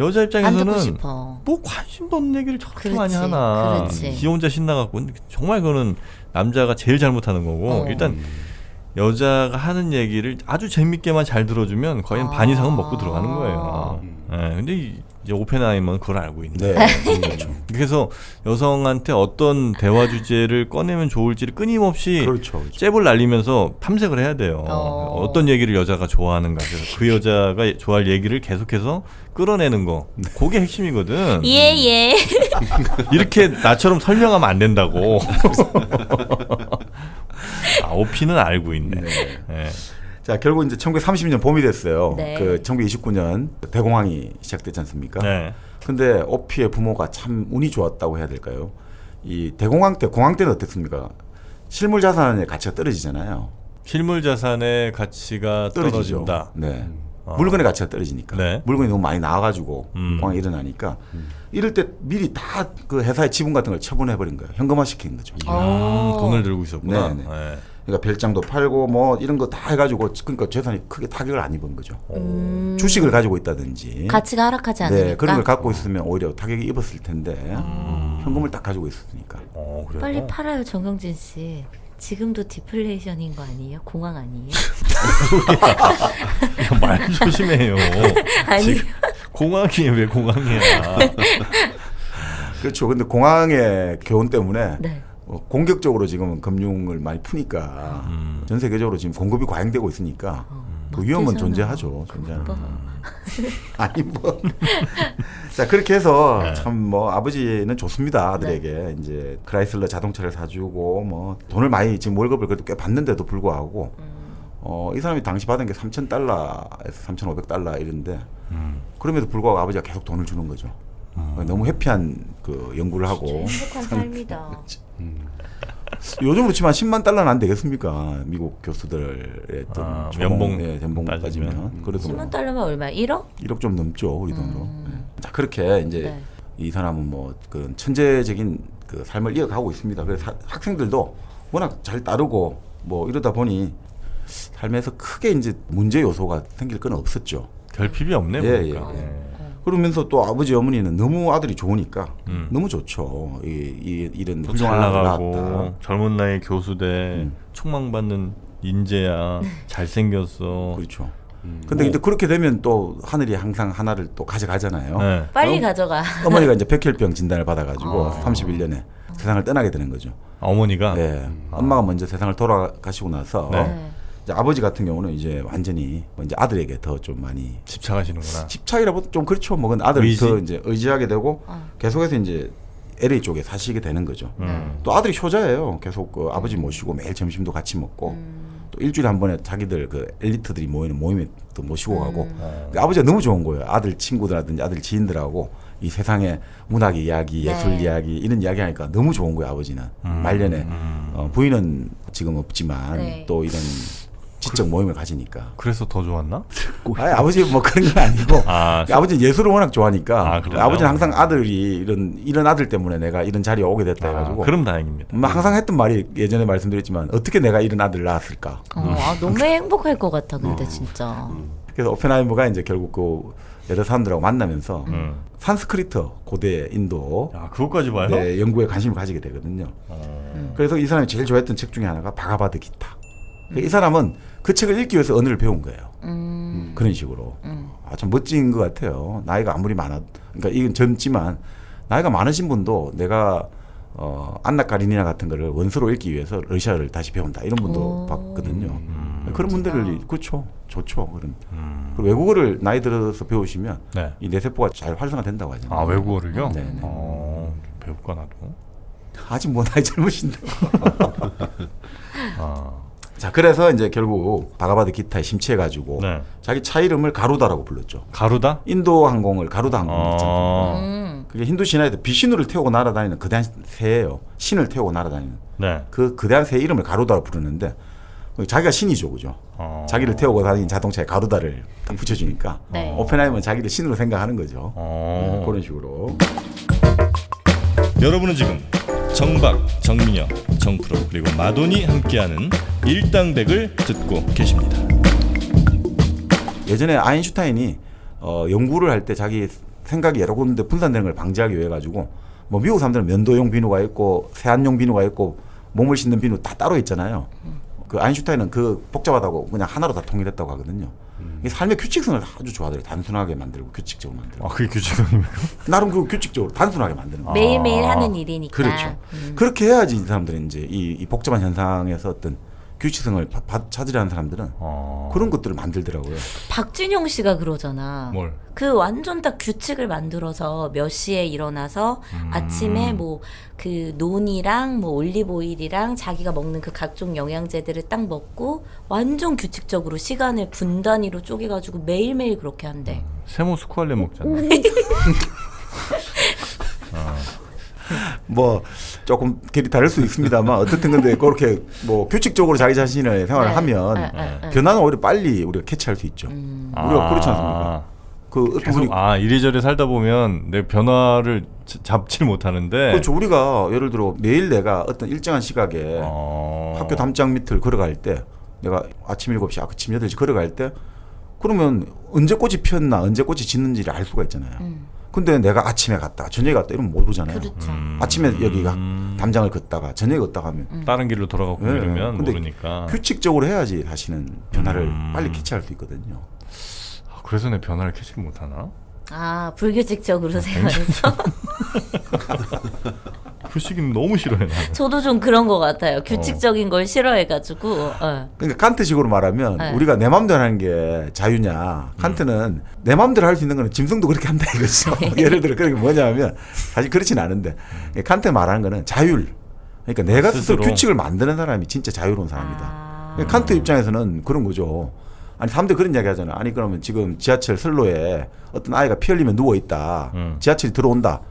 안 듣고 여자 입장에서는 싶어. 뭐 관심도 없는 얘기를 저렇게 그렇지, 많이 하나. 그렇지. 지 혼자 신나갖고 정말 그거는 남자가 제일 잘못하는 거고 일단 여자가 하는 얘기를 아주 재밌게만 잘 들어주면 거의 한 반 이상은 먹고 들어가는 거예요. 근데 이제 오펜하이머는 그걸 알고 있네. 그렇죠. 그래서 여성한테 어떤 대화 주제를 꺼내면 좋을지를 끊임없이 그렇죠. 잽을 날리면서 탐색을 해야 돼요. 어떤 얘기를 여자가 좋아하는가. 그래서 그 여자가 좋아할 얘기를 계속해서 끌어내는 거. 그게 핵심이거든. 예. 이렇게 나처럼 설명하면 안 된다고. 오피는 알고 있네. 네. 자, 결국 이제 1930년 봄이 됐어요. 네. 그 1929년 대공황이 시작됐지 않습니까? 네. 근데 오피의 부모가 참 운이 좋았다고 해야 될까요? 이 대공황 때, 공황 때는 어땠습니까? 실물 자산의 가치가 떨어지잖아요. 실물 자산의 가치가 떨어지죠. 떨어진다. 네. 물건의 가치가 떨어지니까. 네. 물건이 너무 많이 나와가지고 공황이 일어나니까 이럴 때 미리 다 그 회사의 지분 같은 걸 처분해 버린 거예요. 현금화 시킨 거죠. 돈을 들고 있었구나. 네. 그러니까 별장도 팔고 뭐 이런 거 다 해가지고 그러니까 재산이 크게 타격을 안 입은 거죠. 주식을 가지고 있다든지 가치가 하락하지 않으니까. 네, 그런 걸 갖고 있으면 오히려 타격이 입었을 텐데 현금을 딱 가지고 있었으니까. 그래요? 빨리 팔아요, 정경진 씨. 지금도 디플레이션인 거 아니에요? 공황 아니에요? 말 조심해요. 아니. 지금 공황이 왜 공황이야? 그렇죠. 근데 공황의 교훈 때문에 네. 공격적으로 지금은 금융을 많이 푸니까 전 세계적으로 지금 공급이 과잉되고 있으니까 그 위험은 존재하죠. 존재하는. 아니 뭐. 자, 그렇게 해서 참 뭐 아버지는 좋습니다. 아들에게 이제 크라이슬러 자동차를 사주고 뭐 돈을 많이 지금 월급을 그래도 꽤 받는데도 불구하고 이 사람이 당시 받은 게 $3,000에서 $3,500 이런데 그럼에도 불구하고 아버지가 계속 돈을 주는 거죠. 너무 해피한 그 연구를 하고. 행복한 삶이다. 요즘으로 치면 $100,000는 안 되겠습니까? 미국 교수들의 어떤 연봉 따지면. 그래도 $10만 달러면 얼마? 1억? 1억 좀 넘죠, 우리 돈으로. 자, 그렇게 이제 이 사람은 뭐 그 천재적인 그 삶을 이어가고 있습니다. 그래서 학생들도 워낙 잘 따르고 뭐 이러다 보니 삶에서 크게 이제 문제 요소가 생길 건 없었죠. 결핍이 없네. 보니까. 그러면서 또 아버지 어머니는 너무 아들이 좋으니까 너무 좋죠. 이런 잘 훌륭한 아들 나가고 낳았다. 젊은 나이 교수대 촉망받는 인재야. 잘생겼어. 그렇죠. 근데 이제 그렇게 되면 또 하늘이 항상 하나를 또 가져가잖아요. 네. 빨리 가져가. 어머니가 이제 백혈병 진단을 받아가지고 31년에 세상을 떠나게 되는 거죠. 어머니가? 네. 엄마가 먼저 세상을 돌아가시고 나서 이제 아버지 같은 경우는 이제 완전히 이제 아들에게 더 좀 많이 집착하시는구나. 집착이라고 좀 그렇죠. 뭐 근데 아들을 더 이제 의지하게 되고 계속해서 이제 LA 쪽에 사시게 되는 거죠. 또 아들이 효자예요. 계속 그 아버지 모시고 매일 점심도 같이 먹고 또 일주일에 한 번에 자기들 그 엘리트들이 모이는 모임에 또 모시고 가고 그러니까 아버지가 너무 좋은 거예요. 아들 친구들하든지 아들 지인들하고 이 세상의 문학 이야기, 예술 이야기 이런 이야기 하니까 너무 좋은 거예요. 아버지는 말년에 부인은 지금 없지만 또 이런 지적 모임을 가지니까. 그래서 더 좋았나? 아니, 아버지 뭐 그런 건 아니고 아버지는 예술을 워낙 좋아하니까 아버지는 항상 아들이 이런 아들 때문에 내가 이런 자리에 오게 됐다 해가지고 그럼 다행입니다. 항상 했던 말이 예전에 말씀드렸지만 어떻게 내가 이런 아들을 낳았을까. 너무 행복할 것 같아. 근데 진짜. 그래서 오펜하이머가 이제 결국 그 여러 사람들하고 만나면서 산스크리트 고대 인도 그것까지 봐요? 네, 연구에 관심을 가지게 되거든요. 그래서 이 사람이 제일 좋아했던 책 중에 하나가 바가바드 기타. 이 사람은 그 책을 읽기 위해서 언어를 배운 거예요. 그런 식으로. 참 멋진 것 같아요. 나이가 아무리 많아, 그러니까 이건 젊지만 나이가 많으신 분도 내가 안나 카리니나 같은 거를 원서로 읽기 위해서 러시아를 다시 배운다 이런 분도 봤거든요. 그런 분들을 그렇죠, 좋죠. 그런 그리고 외국어를 나이 들어서 배우시면 이 뇌세포가 잘 활성화된다고 하잖아요. 외국어를요? 네. 배울까 나도. 아직 뭐 나이 젊으신데. 자, 그래서 이제 결국 바가바드 기타에 심취해가지고 자기 차 이름을 가루다라고 불렀죠. 가루다? 인도 항공을 가루다 항공 있잖아요. 그게 힌두 신화에도 비신우를 태우고 날아다니는 거대한 새예요. 신을 태우고 날아다니는. 그 거대한 새 이름을 가루다로 부르는데 자기가 신이죠, 그죠? 자기를 태우고 다니는 자동차에 가루다를 딱 붙여주니까 오펜하이머는 자기를 신으로 생각하는 거죠. 그런 식으로. 여러분은 지금 정박, 정민영, 정프로 그리고 마돈이 함께하는 일당백을 듣고 계십니다. 예전에 아인슈타인이 연구를 할 때 자기 생각이 여러 군데 분산되는 걸 방지하기 위해 가지고 뭐 미국 사람들은 면도용 비누가 있고 세안용 비누가 있고 몸을 씻는 비누 다 따로 있잖아요. 그 아인슈타인은 그 복잡하다고 그냥 하나로 다 통일했다고 하거든요. 이 삶의 규칙성을 아주 좋아하더라고요. 단순하게 만들고 규칙적으로 만들고. 아, 그게 규칙입니까? 나름 그 규칙적으로 단순하게 만드는 거예요. 매일매일 하는 일이니까. 그렇죠. 그렇게 해야지 이 사람들은 이제 이 복잡한 현상에서 어떤 규칙성을 찾으려 하는 사람들은 그런 것들을 만들더라고요. 박진영 씨가 그러잖아. 뭘? 그 완전 딱 규칙을 만들어서 몇 시에 일어나서 아침에 뭐 그 논이랑 뭐 올리브 오일이랑 자기가 먹는 그 각종 영양제들을 딱 먹고 완전 규칙적으로 시간을 분 단위로 쪼개가지고 매일매일 그렇게 한대. 세모 스쿠알레 먹잖아. 뭐 조금 길이 다를 수 있습니다만 어떻든 근데 그렇게 뭐 규칙적으로 자기 자신을 생활을 하면 변화는 오히려 빨리 우리가 캐치할 수 있죠. 우리가 그렇지 않습니까? 그 계속 이리저리 살다 보면 내 변화를 잡질 못하는데. 그렇죠. 우리가 예를 들어 매일 내가 어떤 일정한 시각에 학교 담장 밑을 걸어갈 때 내가 아침 7시, 아침 8시 걸어갈 때 그러면 언제 꽃이 피었나 언제 꽃이 짖는지를 알 수가 있잖아요. 근데 내가 아침에 갔다 저녁에 갔다 이러면 모르잖아요. 그렇죠. 아침에 여기가 담장을 걷다가 저녁에 걷다가 하면 다른 길로 돌아가고 네. 이러면 근데 모르니까. 규칙적으로 해야지 다시는 변화를 빨리 캐치할 수 있거든요. 그래서 내 변화를 캐치 못하나? 아, 불규칙적으로 생활해서. 휴식은 너무 싫어해 나는. 저도 좀 그런 것 같아요. 규칙적인 걸 싫어해가지고. 그러니까 칸트식으로 말하면 네. 우리가 내 마음대로 하는 게 자유냐, 칸트는 내 마음대로 할 수 있는 거는 짐승도 그렇게 한다 이거죠. 예를 들어 그게 뭐냐면 사실 그렇진 않은데 칸트 말하는 거는 자율. 그러니까 내가 스스로 규칙을 만드는 사람이 진짜 자유로운 사람이다. 그러니까 칸트 입장에서는 그런 거죠. 아니 사람들 그런 이야기 하잖아. 아니 그러면 지금 지하철 선로에 어떤 아이가 피 흘리면 누워 있다. 지하철이 들어온다.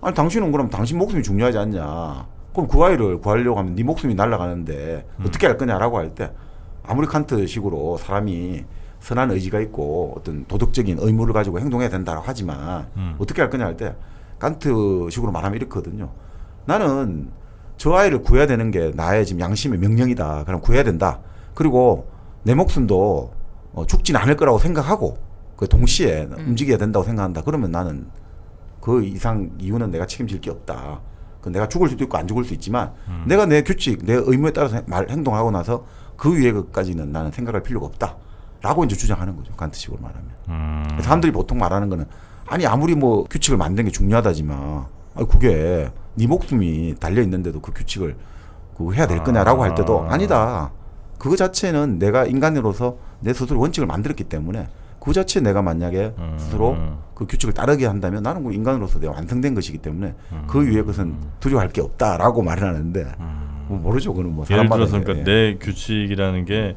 아니 당신은 그럼 당신 목숨이 중요하지 않냐. 그럼 그 아이를 구하려고 하면 네 목숨이 날아가는데 어떻게 할 거냐라고 할 때 아무리 칸트식으로 사람이 선한 의지가 있고 어떤 도덕적인 의무를 가지고 행동해야 된다고 하지만 어떻게 할 거냐 할 때 칸트식으로 말하면 이렇거든요. 나는 저 아이를 구해야 되는 게 나의 지금 양심의 명령이다. 그럼 구해야 된다. 그리고 내 목숨도 죽지는 않을 거라고 생각하고 그 동시에 움직여야 된다고 생각한다. 그러면 나는 그 이상 이유는 내가 책임질 게 없다. 그 내가 죽을 수도 있고 안 죽을 수 있지만 내가 내 규칙, 내 의무에 따라서 행동하고 나서 그 위에 것까지는 나는 생각할 필요가 없다. 라고 이제 주장하는 거죠. 칸트식으로 말하면. 사람들이 보통 말하는 거는 아니 아무리 뭐 규칙을 만드는 게 중요하다지만 아니 그게 네 목숨이 달려 있는데도 그 규칙을 그거 해야 될 거냐라고 할 때도 아니다. 그거 자체는 내가 인간으로서 내 스스로 원칙을 만들었기 때문에 그 자체 내가 만약에 스스로 그 규칙을 따르게 한다면 나는 그 인간으로서 내가 완성된 것이기 때문에 그 위에 것은 두려워할 게 없다라고 말을 하는데 뭐 모르죠. 그는 뭐 예를 사람마다 들어서 그러니까 내 규칙이라는 게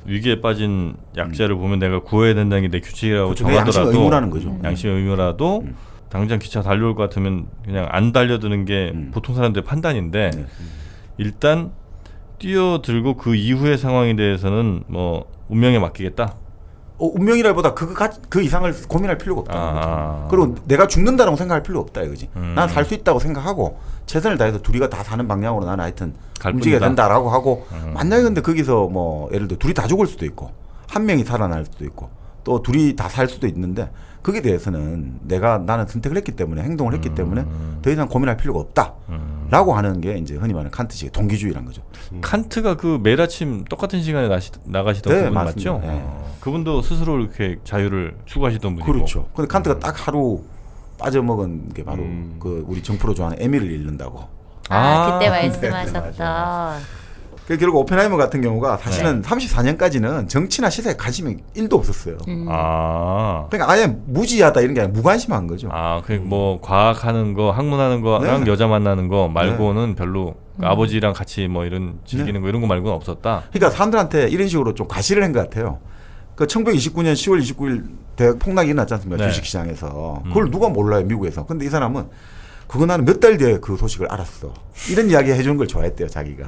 위기에 빠진 약자를 보면 내가 구해야 된다는 게 내 규칙이라고 그렇죠. 양심의 정하더라도 의무라는 거죠. 양심의 의무라도 당장 기차 달려올 것 같으면 그냥 안 달려드는 게 보통 사람들의 판단인데 일단 뛰어들고 그 이후의 상황에 대해서는 뭐 운명에 맡기겠다. 운명이라기보다 그 이상을 고민할 필요가 없다는 거죠. 그리고 내가 죽는다라고 생각할 필요 없다 이거지. 난 살 수 있다고 생각하고 최선을 다해서 둘이가 다 사는 방향으로 나는 하여튼 움직여야 된다라고 하고 만약에 근데 거기서 뭐 예를 들어 둘이 다 죽을 수도 있고 한 명이 살아날 수도 있고 또 둘이 다 살 수도 있는데 거기에 대해서는 나는 선택을 했기 때문에 행동을 했기 때문에 더 이상 고민할 필요가 없다라고 하는 게 이제 흔히 말하는 칸트식의 동기주의란 거죠. 칸트가 그 매일 아침 똑같은 시간에 나가시던 네, 그분 맞습니다. 맞죠? 네. 그분도 스스로 이렇게 자유를 추구하시던 분이고. 그렇죠. 근데 칸트가 딱 하루 빠져먹은 게 바로 그 우리 정프로 좋아하는 에밀을 잃는다고. 그때 말씀하셨던. 결국 오펜하이머 같은 경우가 사실은 34년까지는 정치나 시사에 관심이 1도 없었어요. 그러니까 아예 무지하다 이런 게 아니라 무관심한 거죠. 뭐 과학하는 거, 학문하는 거랑 여자 만나는 거 말고는 별로 아버지랑 같이 뭐 이런 즐기는 거 이런 거 말고는 없었다. 그러니까 사람들한테 이런 식으로 좀 과시를 한 것 같아요. 그 1929년 10월 29일 대학 폭락이 일어났지 않습니까? 주식시장에서. 그걸 누가 몰라요, 미국에서. 근데 이 사람은 그거 나는 몇 달 뒤에 그 소식을 알았어. 이런 이야기 해주는 걸 좋아했대요, 자기가.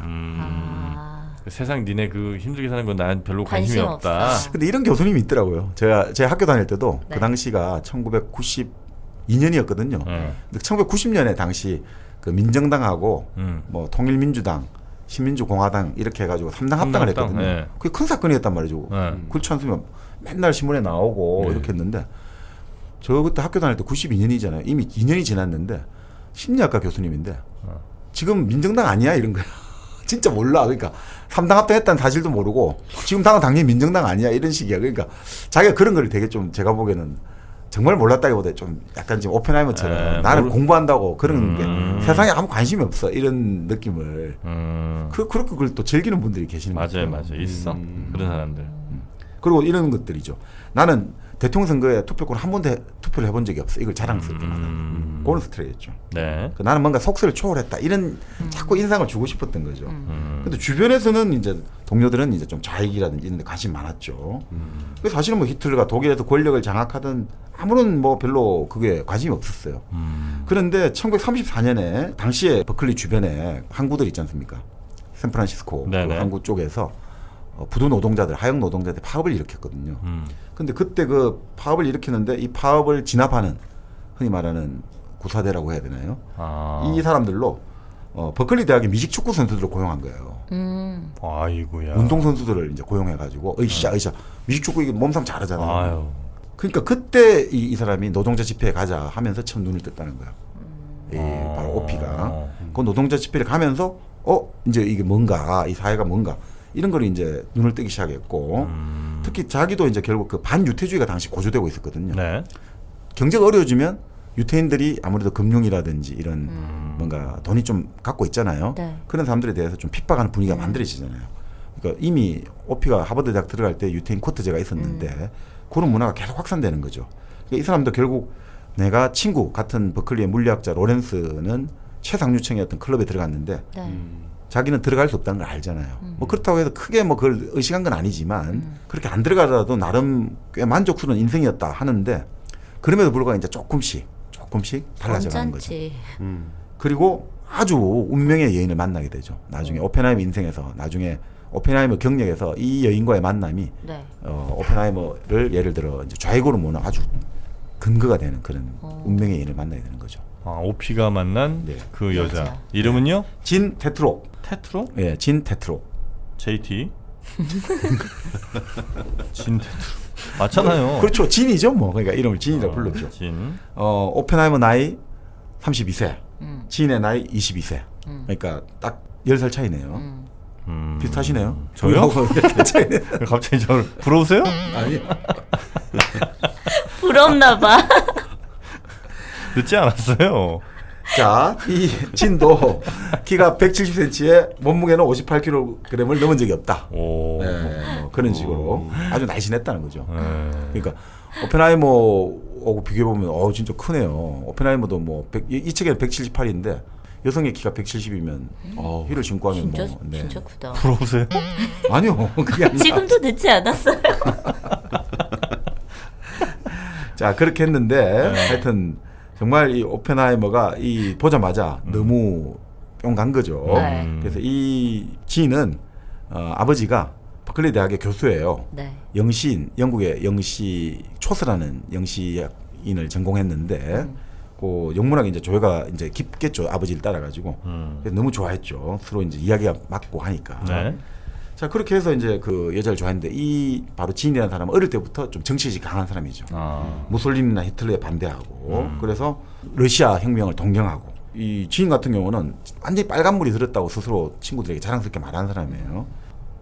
세상 니네 그 힘들게 사는 건 난 별로 관심이 없다. 근데 이런 교수님이 있더라고요. 제가 학교 다닐 때도 그 당시가 1992년이었거든요. 근데 1990년에 당시 그 민정당하고 뭐 통일민주당, 신민주공화당 이렇게 해가지고 3당 합당을 했거든요. 그게 큰 사건이었단 말이죠. 그렇지 않습니까? 맨날 신문에 나오고 이렇게 했는데 저 그때 학교 다닐 때 92년이잖아요. 이미 2년이 지났는데 심리학과 교수님인데 지금 민정당 아니야 이런 거야. 진짜 몰라. 그러니까 3당 합당했다는 사실도 모르고 지금 당은 당연히 민정당 아니야 이런 식이야. 그러니까 자기가 그런 걸 되게 좀 제가 보기에는 정말 몰랐다기보다 좀 약간 지금 오펜하이머처럼 나는 공부한다고 그런 게 세상에 아무 관심이 없어 이런 느낌을 그렇게 그걸 또 즐기는 분들이 계시는 거죠. 맞아요. 있어. 그런 사람들. 그리고 이런 것들이죠. 나는 대통령 선거에 투표권 한 번도 투표를 해본 적이 없어. 이걸 자랑스럽게 말하는. 그건 스트레이트죠. 네. 나는 뭔가 속세를 초월했다. 이런 자꾸 인상을 주고 싶었던 거죠. 근데 주변에서는 이제 동료들은 이제 좀 좌익이라든지 이런 데 관심이 많았죠. 그래서 사실은 뭐 히틀러가 독일에서 권력을 장악하던 아무런 뭐 별로 그게 관심이 없었어요. 그런데 1934년에 당시에 버클리 주변에 항구들 있지 않습니까? 샌프란시스코 그 항구 쪽에서 부도 노동자들, 하역 노동자들 파업을 일으켰거든요. 근데 그때 그 파업을 일으키는데 이 파업을 진압하는 흔히 말하는 구사대라고 해야 되나요? 이 사람들로 버클리 대학의 미식 축구 선수들을 고용한 거예요. 아이고야. 운동 선수들을 이제 고용해가지고 으쌰 미식 축구 이게 몸싸움 잘하잖아요. 아유. 그러니까 그때 이 사람이 노동자 집회에 가자 하면서 처음 눈을 떴다는 거예요. 바로 오피가 그 노동자 집회를 가면서 이제 이게 뭔가 이 사회가 뭔가 이런 걸 이제 눈을 뜨기 시작했고 특히 자기도 이제 결국 그 반유태주의가 당시 고조되고 있었거든요. 네. 경제가 어려워지면 유태인들이 아무래도 금융이라든지 이런 뭔가 돈이 좀 갖고 있잖아요. 네. 그런 사람들에 대해서 좀 핍박하는 분위기가 만들어지잖아요. 그러니까 이미 오피가 하버드 대학 들어갈 때 유태인 쿼터제가 있었는데 그런 문화가 계속 확산되는 거죠. 그러니까 이 사람도 결국 내가 친구 같은 버클리의 물리학자 로렌스는 최상류층의 어떤 클럽에 들어갔는데 자기는 들어갈 수 없다는 걸 알잖아요. 뭐 그렇다고 해서 크게 뭐 그걸 의식한 건 아니지만 그렇게 안 들어가더라도 나름 꽤 만족스러운 인생이었다 하는데 그럼에도 불구하고 이제 조금씩 달라져가는 거죠. 그리고 아주 운명의 여인을 만나게 되죠. 나중에 오펜하이머 인생에서 나중에 오펜하이머 경력에서 이 여인과의 만남이 오펜하이머를 예를 들어 이제 좌익으로 모는 아주 근거가 되는 그런 운명의 여인을 만나게 되는 거죠. 오피가 만난 그 여자 이름은요? 진 테트로. 테트로? 예, 진 테트로. JT. 진 테트로. 맞잖아요. 그렇죠. 진이죠, 뭐. 그러니까 이름을 진이라고 불렀죠. 진. 오펜하이머 나이 32세. 진의 나이 22세. 그러니까 딱 10살 차이네요. 비슷하시네요. 저요? 갑자기 저를 부러우세요? 아니. 부럽나 봐. 늦지 않았어요. 자, 이 진도 키가 170cm에 몸무게는 58kg을 넘은 적이 없다. 네, 뭐 그런 식으로 아주 날씬했다는 거죠. 그러니까 오펜하이머하고 비교해 보면 진짜 크네요. 오펜하이머도 뭐 이 책에는 178인데 여성의 키가 170이면 힐을 신고 하면 진짜, 뭐 진짜 크다. 부러우세요? 아니요, 그게 아니라. 지금도 늦지 않았어요. 자, 그렇게 했는데 하여튼 정말 이 오펜하이머가 이 보자마자 너무 뿅 간 거죠. 그래서 이 진은 아버지가 버클리 대학의 교수예요. 영국의 영시 초스라는 영시인을 전공했는데 그 영문학이 이제 조예가 이제 깊겠죠. 아버지를 따라가지고 너무 좋아했죠. 서로 이제 이야기가 맞고 하니까. 자, 그렇게 해서 이제 그 여자를 좋아했는데 이 바로 진이라는 사람은 어릴 때부터 좀 정치의식이 강한 사람이죠. 무솔리니나 히틀러에 반대하고 그래서 러시아 혁명을 동경하고 이 진 같은 경우는 완전히 빨간물이 들었다고 스스로 친구들에게 자랑스럽게 말하는 사람이에요.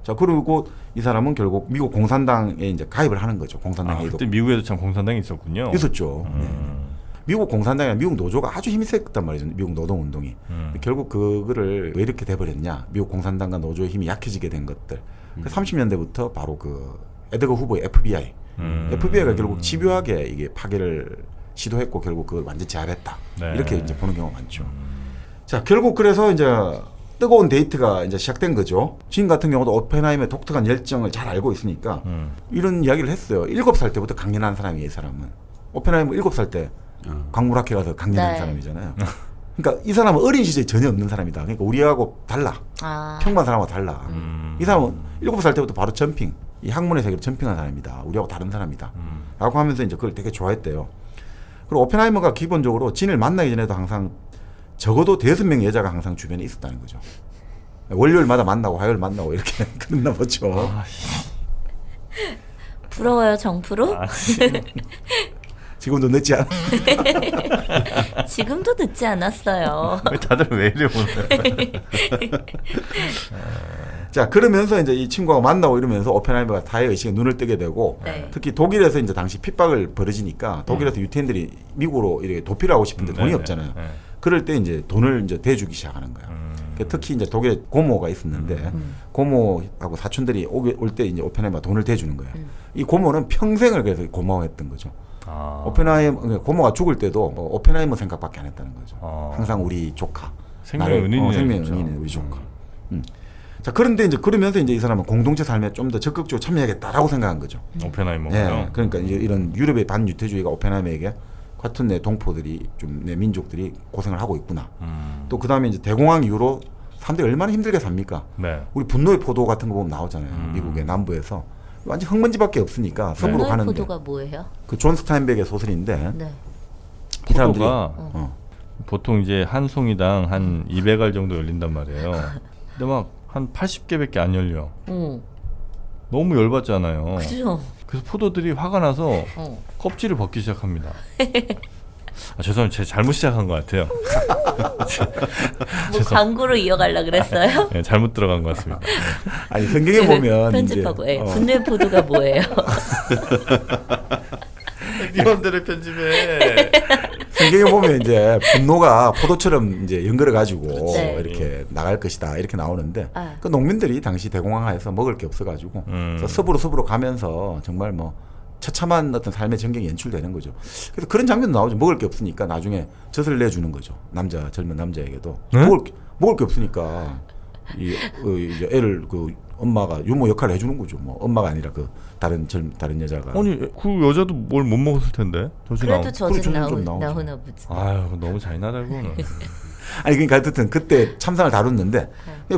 자, 그리고 이 사람은 결국 미국 공산당에 이제 가입을 하는 거죠. 공산당에. 그때 미국에도 참 공산당이 있었군요. 있었죠. 미국 공산당이나 미국 노조가 아주 힘이 셌단 말이죠. 미국 노동운동이. 결국 그거를 왜 이렇게 돼버렸냐. 미국 공산당과 노조의 힘이 약해지게 된 것들. 그 30년대부터 바로 그 에드거 후보의 FBI. FBI가 결국 집요하게 이게 파괴를 시도했고 결국 그걸 완전히 제압했다. 이렇게 이제 보는 경우가 많죠. 자, 결국 그래서 이제 뜨거운 데이트가 이제 시작된 거죠. 진 같은 경우도 오펜하이머의 독특한 열정을 잘 알고 있으니까 이런 이야기를 했어요. 7살 때부터 강연한 사람이에요, 이 사람은. 오펜하이머 7살 때 광물학회 가서 강연한 사람이잖아요. 그러니까 이 사람은 어린 시절이 전혀 없는 사람이다. 그러니까 우리하고 달라. 평범한 사람하고 달라. 이 사람은 7살 때부터 바로 점핑, 이 학문의 세계로 점핑한 사람이다. 우리하고 다른 사람이다. 라고 하면서 이제 그걸 되게 좋아했대요. 그리고 오펜하이머가 기본적으로 진을 만나기 전에도 항상 적어도 5명의 여자가 항상 주변에 있었다는 거죠. 월요일마다 만나고 화요일 만나고 이렇게 그랬나 보죠. 부러워요, 정프로? 지금도 늦지 않아. 지금도 늦지 않았어요. 다들 왜 이래 오늘? 자, 그러면서 이제 이 친구가 만나고 이러면서 오펜하이머가 타의 의식에 눈을 뜨게 되고 네. 특히 독일에서 이제 당시 핍박을 벌어지니까 독일에서 유태인들이 미국으로 이렇게 도피를 하고 싶은데 돈이 없잖아요. 그럴 때 이제 돈을 이제 대주기 시작하는 거예요. 특히 이제 독일에 고모가 있었는데 고모하고 사촌들이 올 때 이제 오펜하이머가 돈을 대주는 거예요. 이 고모는 평생을 그래서 고마워했던 거죠. 오펜하이머 고모가 죽을 때도 뭐 오펜하이머 생각밖에 안 했다는 거죠. 항상 우리 조카, 생명의 은인이네. 생명의 은인이 우리 조카. 자, 그런데 이제 그러면서 이제 이 사람은 공동체 삶에 좀 더 적극적으로 참여하겠다라고 생각한 거죠. 오펜하이머요. 예, 그러니까 이제 이런 유럽의 반유태주의가 오펜하이머에게 같은 내 동포들이 좀 내 민족들이 고생을 하고 있구나. 또 그 다음에 이제 대공황 이후로 사람들이 얼마나 힘들게 삽니까? 네. 우리 분노의 포도 같은 거 보면 나오잖아요. 미국의 남부에서 완전 흙먼지밖에 없으니까 섬으로 분노의 가는데. 포도가 뭐예요? 그 존 스타인백의 소설인데 네. 이 사람들이 포도가 보통 이제 한 송이당 한 200알 정도 열린단 말이에요. 근데 막 한 80개밖에 안 열려. 너무 열받잖아요. 그죠. 그래서 포도들이 화가 나서 껍질을 벗기 시작합니다. 죄송합니다. 제가 잘못 시작한 것 같아요. 뭐 광고로 이어가려고 그랬어요? 네, 잘못 들어간 것 같습니다. 아니 성경에 보면 편집하고 이제, 분노의 포도가 뭐예요? 네 맘대로 편집해. 성경에 보면 이제 분노가 포도처럼 이제 연결해 가지고 네. 이렇게 나갈 것이다 이렇게 나오는데 아. 그 농민들이 당시 대공황하에서 먹을 게 없어 가지고 섭으로 가면서 정말 뭐 처참한 어떤 삶의 전경이 연출되는 거죠. 그래서 그런 장면도 나오죠. 먹을 게 없으니까 나중에 젖을 내주는 거죠. 젊은 남자에게도 네? 먹을 게 없으니까 이제 애를 그 엄마가 유모 역할을 해주는 거죠. 뭐 엄마가 아니라 그 다른 여자가. 아니 그 여자도 뭘 못 먹었을 텐데. 그래도 젖은 좀 나오나 나오죠. 보지. 아유 너무 잔인하다 그거는. 아니 그러니까 어쨌든 그때 참상을 다뤘는데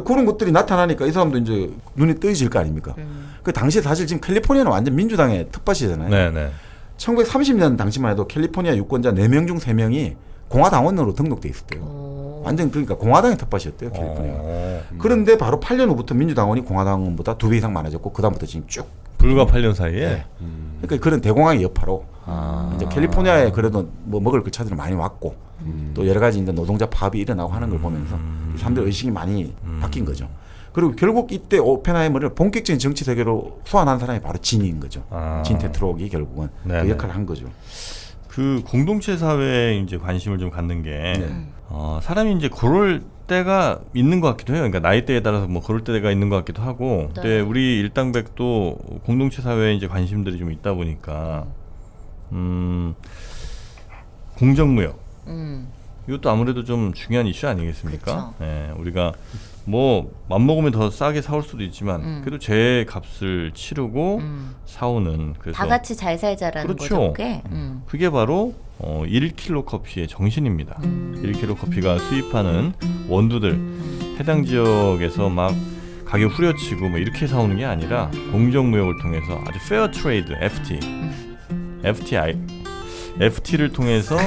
그런 것들이 나타나니까 이 사람도 이제 눈이 뜨이질 거 아닙니까? 그 당시에 사실 지금 캘리포니아는 완전 민주당의 텃밭이잖아요. 네네. 1930년 당시만 해도 캘리포니아 유권자 4명 중 3명이 공화당원으로 등록돼 있었대요. 완전 그러니까 공화당의 텃밭이었대요, 캘리포니아가. 그런데 바로 8년 후부터 민주당원이 공화당원보다 2배 이상 많아졌고 그다음부터 지금 쭉. 불과 8년 사이에. 네. 그러니까 그런 대공황의 여파로 이제 캘리포니아에 그래도 뭐 먹을 걸 찾으러 많이 왔고 또 여러 가지 이제 노동자 파업이 일어나고 하는 걸 보면서 사람들 의식이 많이 바뀐 거죠. 그리고 결국 이때 오펜하이머를 본격적인 정치 세계로 소환한 사람이 바로 진인 거죠. 진 테트록이 결국은 그 역할을 한 거죠. 그 공동체 사회에 이제 관심을 좀 갖는 게 사람이 이제 그럴 때가 있는 것 같기도 해요. 그러니까 나이대에 따라서 뭐 그럴 때가 있는 것 같기도 하고. 네. 근데 우리 일당백도 공동체 사회에 이제 관심들이 좀 있다 보니까 공정무역. 이것도 아무래도 좀 중요한 이슈 아니겠습니까? 예, 우리가 뭐 맘먹으면 더 싸게 사올 수도 있지만 그래도 제 값을 치르고 사오는 그래서 다 같이 잘 살자라는 그렇죠. 거죠. 그게. 그게 바로 1kg 커피의 정신입니다. 1kg 커피가 수입하는 원두들 해당 지역에서 막 가격 후려치고 뭐 이렇게 사오는 게 아니라 공정무역을 통해서 아주 페어 트레이드 FT를 통해서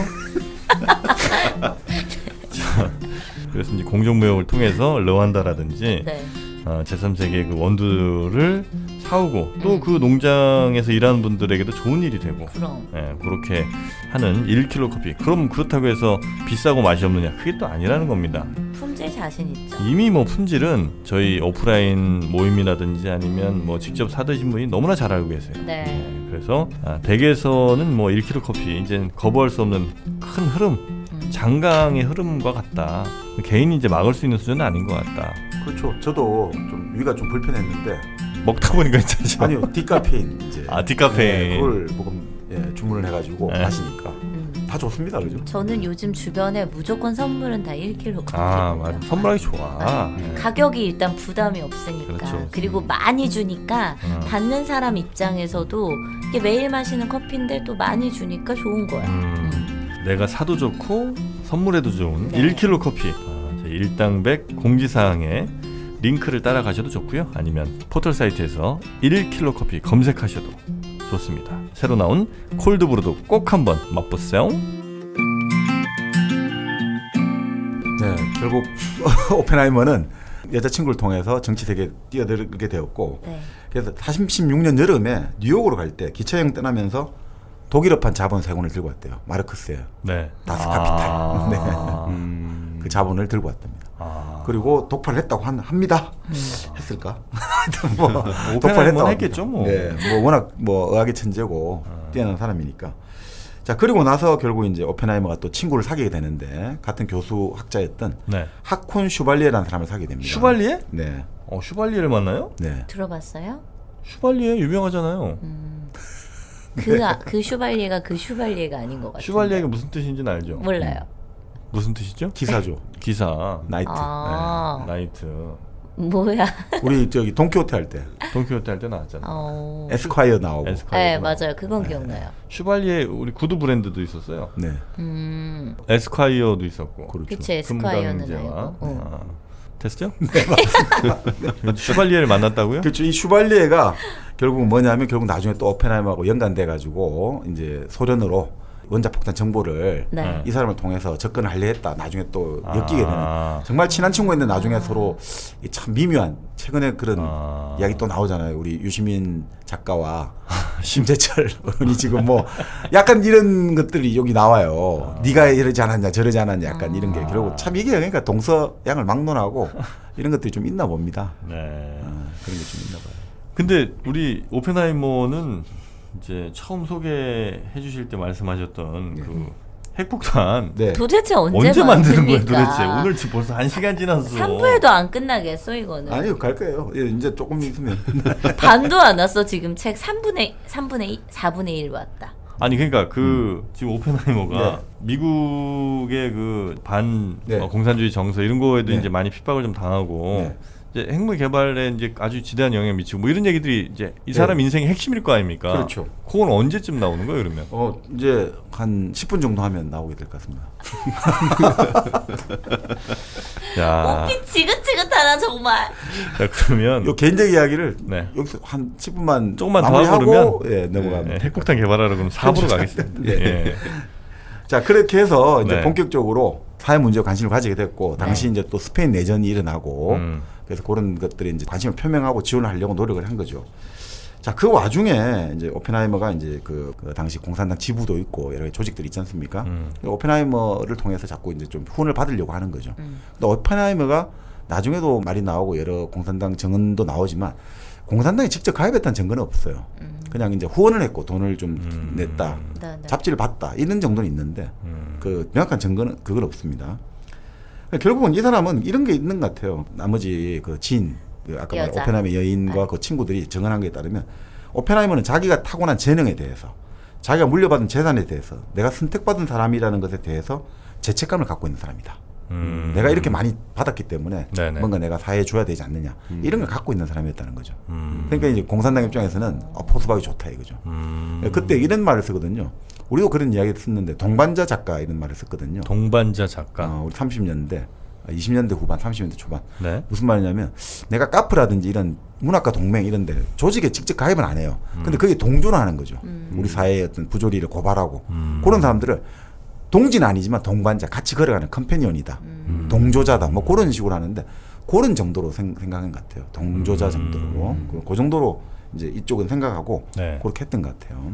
그래서 이제 공정무역을 통해서 르완다라든지 네. 제3세계 그 원두를 사오고 또 그 농장에서 일하는 분들에게도 좋은 일이 되고 그럼. 그렇게 하는 1kg 커피. 그럼 그렇다고 해서 비싸고 맛이 없느냐? 그게 또 아니라는 겁니다. 품질 자신 있죠. 이미 뭐 품질은 저희 오프라인 모임이라든지 아니면 뭐 직접 사드신 분이 너무나 잘 알고 계세요. 네. 그래서 댁에서는 뭐 1kg 커피 이제 거부할 수 없는 큰 흐름, 장강의 흐름과 같다. 개인이 이제 막을 수 있는 수준은 아닌 것 같다. 그렇죠. 저도 좀 위가 좀 불편했는데 먹다 보니까 괜찮죠. 아니요, 디카페인 이제. 디카페인. 그걸 주문을 해가지고 마시니까 다 좋습니다, 그죠? 저는 요즘 주변에 무조건 선물은 다 1kg 커피. 맞아. 선물하기 좋아. 가격이 일단 부담이 없으니까. 그렇죠. 그리고 많이 주니까 받는 사람 입장에서도 이게 매일 마시는 커피인데 또 많이 주니까 좋은 거야. 내가 사도 좋고 선물해도 좋은 네. 1kg 커피. 일당백 공지사항에 링크를 따라가셔도 좋고요. 아니면 포털 사이트에서 1kg 커피 검색하셔도 좋습니다. 새로 나온 콜드브루도 꼭 한번 맛보세요. 네, 결국 오펜하이머는 여자친구를 통해서 정치 세계에 뛰어들게 되었고 네. 그래서 46년 여름에 뉴욕으로 갈 때 기차여행 떠나면서 독일어판 자본 3권을 들고 왔대요. 마르크스의 네. 다스 카피탈. 네. 그 자본을 들고 왔답니다. 그리고 독파를 했다고 합니다. 했을까? 뭐 독파를 했다고 했겠죠, 뭐. 네, 뭐 워낙 뭐 의학의 천재고 뛰어난 사람이니까. 자, 그리고 나서 결국 이제 오펜하이머가 또 친구를 사귀게 되는데 같은 교수 학자였던 네. 하콘 슈발리에라는 사람을 사귀게 됩니다. 슈발리에? 네. 슈발리에를 만나요? 네. 들어봤어요? 슈발리에 유명하잖아요. 그 슈발리에가 그 슈발리에가 아닌 것 같아요. 슈발리에가 무슨 뜻인지는 알죠? 몰라요. 무슨 뜻이죠? 기사죠. 기사. 나이트. 아. 네. 나이트. 뭐야? 우리 저기 돈키호테 할 때 돈키호테 할 때 나왔잖아. 에스콰이어 나오고. 네, 맞아요. 그건 기억나요. 슈발리에 우리 구두 브랜드도 있었어요. 네. 에스콰이어도 있었고. 그렇죠. 그치, 에스콰이어는 금강제와. 알고. 됐죠? 네, 맞습니다. 슈발리에를 만났다고요? 그렇죠. 이 슈발리에가 결국 뭐냐면 결국 나중에 또 오펜하이머하고 연관돼 가지고 이제 소련으로 원자폭탄 정보를 네. 이 사람을 통해서 접근을 하려 했다. 나중에 또 엮이게 되는 정말 친한 친구였는데 나중에 서로 참 미묘한 최근에 그런 이야기 또 나오잖아요. 우리 유시민 작가와 심재철 의원이 지금 뭐 약간 이런 것들이 여기 나와요. 네가 이러지 않았냐 저러지 않았냐 약간 이런 게 결국 참 이게 그러니까 동서양을 막론하고 이런 것들이 좀 있나 봅니다. 네. 그런 게 좀 있나 봐요. 근데 우리 오펜하이머는 이제 처음 소개해 주실 때 말씀하셨던 그 핵폭탄 네. 도대체 언제 만드는 거예요 만듭니까? 도대체? 오늘 지금 벌써 1시간 지났어. 3부에도 안 끝나겠어 이거는. 아니요 갈 거예요. 예, 이제 조금 있으면 반도 안 왔어 지금 책 4분의 1 왔다. 아니 그러니까 그 지금 오펜하이머가 네. 미국의 그 반 네. 공산주의 정서 이런 거에도 네. 이제 많이 핍박을 좀 당하고 네. 이제 핵무기 개발에 이제 아주 지대한 영향을 미치고 뭐 이런 얘기들이 이제 이 사람 인생의 핵심일 거 아닙니까? 그렇죠. 그건 언제쯤 나오는 거예요 그러면? 이제 한 10분 정도 하면 나오게 될 것 같습니다. 야, 오피 지긋지긋하다 정말. 자, 그러면 요 개인적 이야기를 네. 여기서 한 10분만 조금만 더 하고 마무리하고 그러면 예, 넘어가면 네, 핵폭탄 개발하러 그럼 4부로 가겠습니다. 예. 예. 자, 그렇게 해서 이제 네. 본격적으로 사회 문제에 관심을 가지게 됐고 당시 이제 또 스페인 내전이 일어나고 그래서 그런 것들이 이제 관심을 표명하고 지원을 하려고 노력을 한 거죠. 자, 그 와중에 이제 오펜하이머가 이제 그 당시 공산당 지부도 있고 여러 가지 조직들이 있지 않습니까? 오펜하이머를 통해서 자꾸 이제 좀 후원을 받으려고 하는 거죠. 근데 오펜하이머가 나중에도 말이 나오고 여러 공산당 정언도 나오지만 공산당에 직접 가입했다는 증거는 없어요. 그냥 이제 후원을 했고 돈을 좀 냈다, 네. 잡지를 봤다 이런 정도는 있는데 그 명확한 증거는 그건 없습니다. 결국은 이 사람은 이런 게 있는 것 같아요. 나머지 그 지인, 그 아까 말한 오펜하이머 여인과 그 친구들이 증언한 것에 따르면 오펜하이머는 자기가 타고난 재능에 대해서, 자기가 물려받은 재산에 대해서, 내가 선택받은 사람이라는 것에 대해서 죄책감을 갖고 있는 사람이다. 내가 이렇게 많이 받았기 때문에 네네. 뭔가 내가 사회에 줘야 되지 않느냐 이런 걸 갖고 있는 사람이었다는 거죠. 그러니까 이제 공산당 입장에서는 포수박이 좋다 이거죠. 그때 이런 말을 쓰거든요. 우리도 그런 이야기를 썼는데 동반자 작가 이런 말을 썼거든요. 동반자 작가. 우리 30년대, 20년대 후반, 30년대 초반. 네. 무슨 말이냐면 내가 카프라든지 이런 문학가 동맹 이런 데 조직에 직접 가입은 안 해요. 근데 그게 동조를 하는 거죠. 우리 사회의 어떤 부조리를 고발하고 그런 사람들을 동지는 아니지만 동반자, 같이 걸어가는 컴패니언이다. 동조자다. 뭐 그런 식으로 하는데 그런 정도로 생각한 것 같아요. 동조자 정도로. 그 정도로 이제 이쪽은 생각하고 네. 그렇게 했던 것 같아요.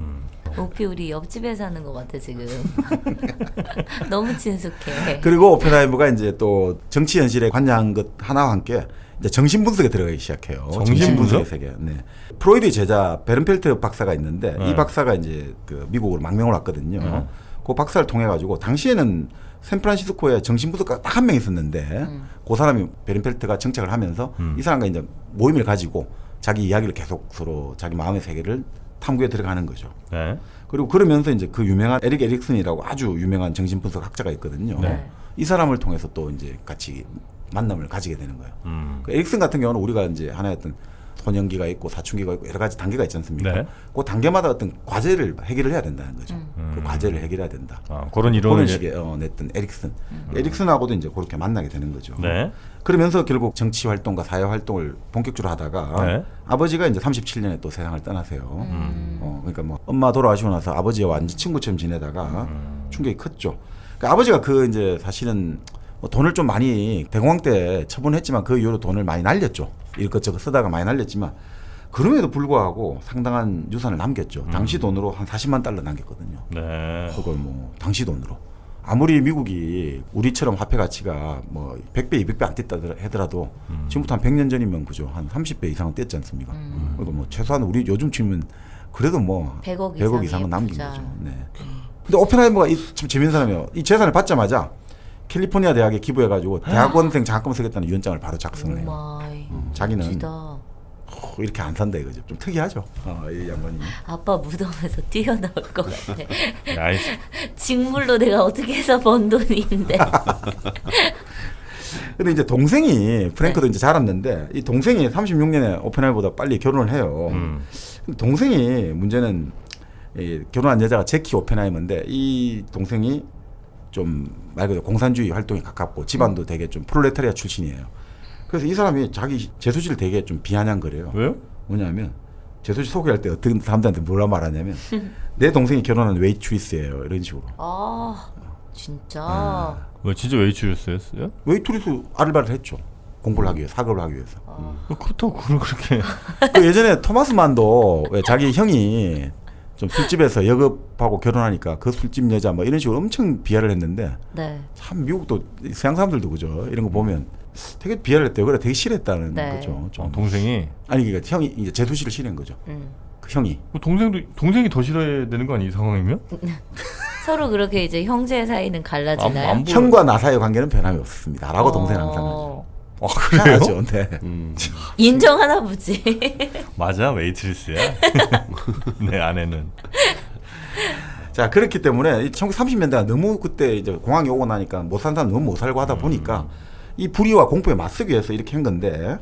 오피 우리 옆집에 사는 것 같아 지금. 너무 친숙해. 그리고 오펜하이머가 이제 또 정치 현실에 관여한 것 하나와 함께 이제 정신 분석에 들어가기 시작해요. 정신 분석? 세계. 네. 프로이드의 제자 베른펠트 박사가 있는데 이 박사가 이제 그 미국으로 망명을 왔거든요. 그 박사를 통해 가지고 당시에는 샌프란시스코에 정신 분석가 딱 한 명 있었는데 그 사람이 베른펠트가 정착을 하면서 이 사람과 이제 모임을 가지고 자기 이야기를 계속 서로 자기 마음의 세계를 탐구에 들어가는 거죠. 네. 그리고 그러면서 이제 그 유명한 에릭 에릭슨이라고 아주 유명한 정신분석 학자가 있거든요. 네. 이 사람을 통해서 또 이제 같이 만남을 가지게 되는 거예요. 그 에릭슨 같은 경우는 우리가 이제 하나의 어떤 소년기가 있고 사춘기가 있고 여러 가지 단계가 있지 않습니까? 네. 그 단계마다 어떤 과제를 해결을 해야 된다는 거죠. 그 과제를 해결해야 된다. 그런 이론을 그런 식의 냈던 에릭슨. 에릭슨하고도 이제 그렇게 만나게 되는 거죠. 네. 그러면서 결국 정치 활동과 사회 활동을 본격적으로 하다가 네. 아버지가 이제 37년에 또 세상을 떠나세요. 그러니까 뭐 엄마 돌아가시고 나서 아버지와 완전 친구처럼 지내다가 충격이 컸죠. 그러니까 아버지가 그 이제 사실은 뭐 돈을 좀 많이 대공황 때 처분했지만 그 이후로 돈을 많이 날렸죠. 이것저것 쓰다가 많이 날렸지만 그럼에도 불구하고 상당한 유산을 남겼죠. 당시 돈으로 한 40만 달러 남겼거든요. 네. 그걸 뭐 당시 돈으로. 아무리 미국이 우리처럼 화폐 가치가 뭐 100배, 200배 안 뛰다 하더라도 지금부터 한 100년 전이면 그죠. 한 30배 이상은 뛰었지 않습니까? 그러니까 뭐 최소한 우리 요즘 치면 그래도 뭐 100억 이상은 남긴 부자. 거죠. 네. 근데 오펜하이머가 참 재밌는 사람이에요. 이 재산을 받자마자 캘리포니아 대학에 기부해가지고 대학원생 장학금 쓰겠다는 유언장을 바로 작성을 해요. 오마이. 자기는 멋지다. 이렇게 안 산다 이거죠. 좀 특이하죠. 이 양반이. 아빠 무덤에서 뛰어나올 것 같아. 아이, 직물로 내가 어떻게 해서 번 돈인데. 근데 이제 동생이 프랭크도 이제 자랐는데 이 동생이 36년에 오펜하이머보다 빨리 결혼을 해요. 근데 동생이 문제는 이 결혼한 여자가 제키 오펜하이머인데 이 동생이 좀 말 그대로 공산주의 활동에 가깝고 집안도 되게 좀 프롤레타리아 출신이에요. 그래서 이 사람이 자기 재수지를 되게 좀 비아냥거려요. 왜요? 뭐냐면 재수지 소개할 때 어떤 사람들한테 뭐라 말하냐면 내 동생이 결혼한 웨이트리스예요. 이런 식으로. 아 진짜. 뭐 진짜 웨이트리스였어요? 웨이트리스 아르바이트를 했죠. 공부를 하기 위해서, 학업을 하기 위해서. 그렇다고 그렇게 그 예전에 토마스 만도 왜 자기 형이 좀 술집에서 역업하고 결혼하니까 그 술집 여자 뭐 이런 식으로 엄청 비하를 했는데 네. 참 미국도 서양 사람들도 그죠. 이런 거 보면 되게 비하를 했대요. 그래 되게 싫어했다는 네. 거죠. 좀. 동생이 아니 그러니까 형이 이제 재수씨를 싫어한 거죠. 그 형이. 동생이 더 싫어야 되는 거 아니 이 상황이면? 서로 그렇게 이제 형제 사이는 갈라지나요? 안 보여. 형과 나 사이의 관계는 변함이 없습니다. 라고 동생은 항상 하죠. 그래요? 하죠. 네. 인정하나 보지. 맞아 웨이트리스야. 내 아내는. 자 그렇기 때문에 1930년대가 너무 그때 이제 공항이 오고 나니까 못 산 사람 너무 못 살고 하다 보니까 이 불의와 공포에 맞서기 위해서 이렇게 한 건데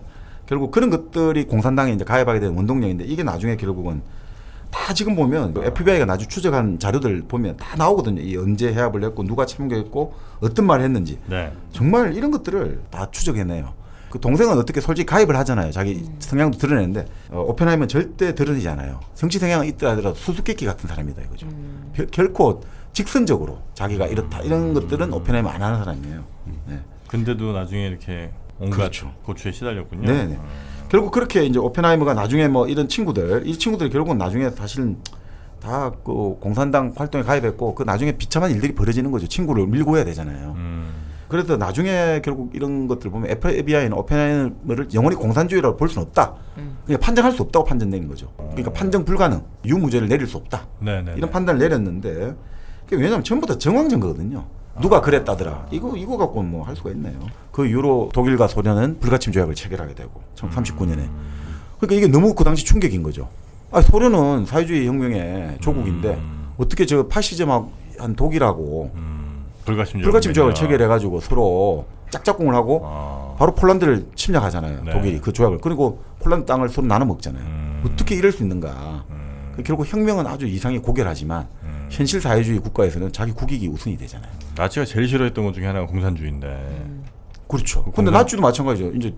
결국 그런 것들이 공산당에 이제 가입하게 된 원동력인데 이게 나중에 결국은 다 지금 보면 FBI가 나중에 추적한 자료들 보면 다 나오거든요. 이 언제 해압을 했고 누가 참여했고 어떤 말을 했는지. 네. 정말 이런 것들을 다 추적해내요. 그 동생은 어떻게 솔직히 가입을 하잖아요. 자기 성향도 드러내는데 오펜하이머는 절대 드러내지 않아요. 정치 성향은 있더라 하더라도 수수께끼 같은 사람이다 이거죠. 결코 직선적으로 자기가 이렇다 이런 것들은 오펜하이머 안 하는 사람이에요. 네. 근데도 나중에 이렇게 온갖 그렇죠. 고초에 시달렸군요. 네네. 결국 그렇게 이제 오펜하이머가 나중에 뭐 이런 친구들, 이 친구들이 결국은 나중에 사실은 다 그 공산당 활동에 가입했고 그 나중에 비참한 일들이 벌어지는 거죠. 친구를 밀고 해야 되잖아요. 그래서 나중에 결국 이런 것들 보면 FBI는 오펜하이머를 영원히 공산주의라고 볼 수는 없다. 그러니까 판정할 수 없다고 판정되는 거죠. 그러니까 판정 불가능, 유무죄를 내릴 수 없다. 네네. 이런 판단을 내렸는데 왜냐하면 전부 다 정황증거거든요. 누가 그랬다더라. 이거 갖고 뭐 할 수가 있나요? 그 이후로 독일과 소련은 불가침 조약을 체결하게 되고 1939년에. 그러니까 이게 너무 그 당시 충격인 거죠. 소련은 사회주의 혁명의 조국인데 어떻게 저 파시즘한 독일하고 불가침 조약을 체결해가지고 서로 짝짝꿍을 하고 바로 폴란드를 침략하잖아요. 네. 독일이 그 조약을. 그리고 폴란드 땅을 서로 나눠 먹잖아요. 어떻게 이럴 수 있는가. 결국 혁명은 아주 이상이 고결하지만 현실 사회주의 국가에서는 자기 국익이 우선이 되잖아요. 나치가 제일 싫어했던 것 중에 하나가 공산주의인데. 그렇죠. 근데 나치도 마찬가지죠. 이제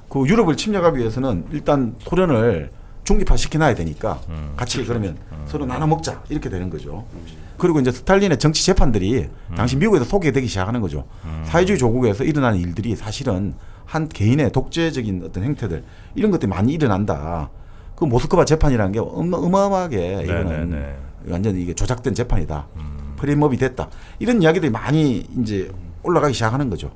그 유럽을 침략하기 위해서는 일단 소련을 중립화 시켜놔야 되니까 같이 그러면 서로 나눠 먹자 이렇게 되는 거죠. 그리고 이제 스탈린의 정치 재판들이 당시 미국에서 소개되기 시작하는 거죠. 사회주의 조국에서 일어나는 일들이 사실은 한 개인의 독재적인 어떤 행태들 이런 것들이 많이 일어난다. 그 모스크바 재판이라는 게 어마어마하게 이거는 완전 이게 조작된 재판이다. 프레임업이 됐다. 이런 이야기들이 많이 이제 올라가기 시작하는 거죠.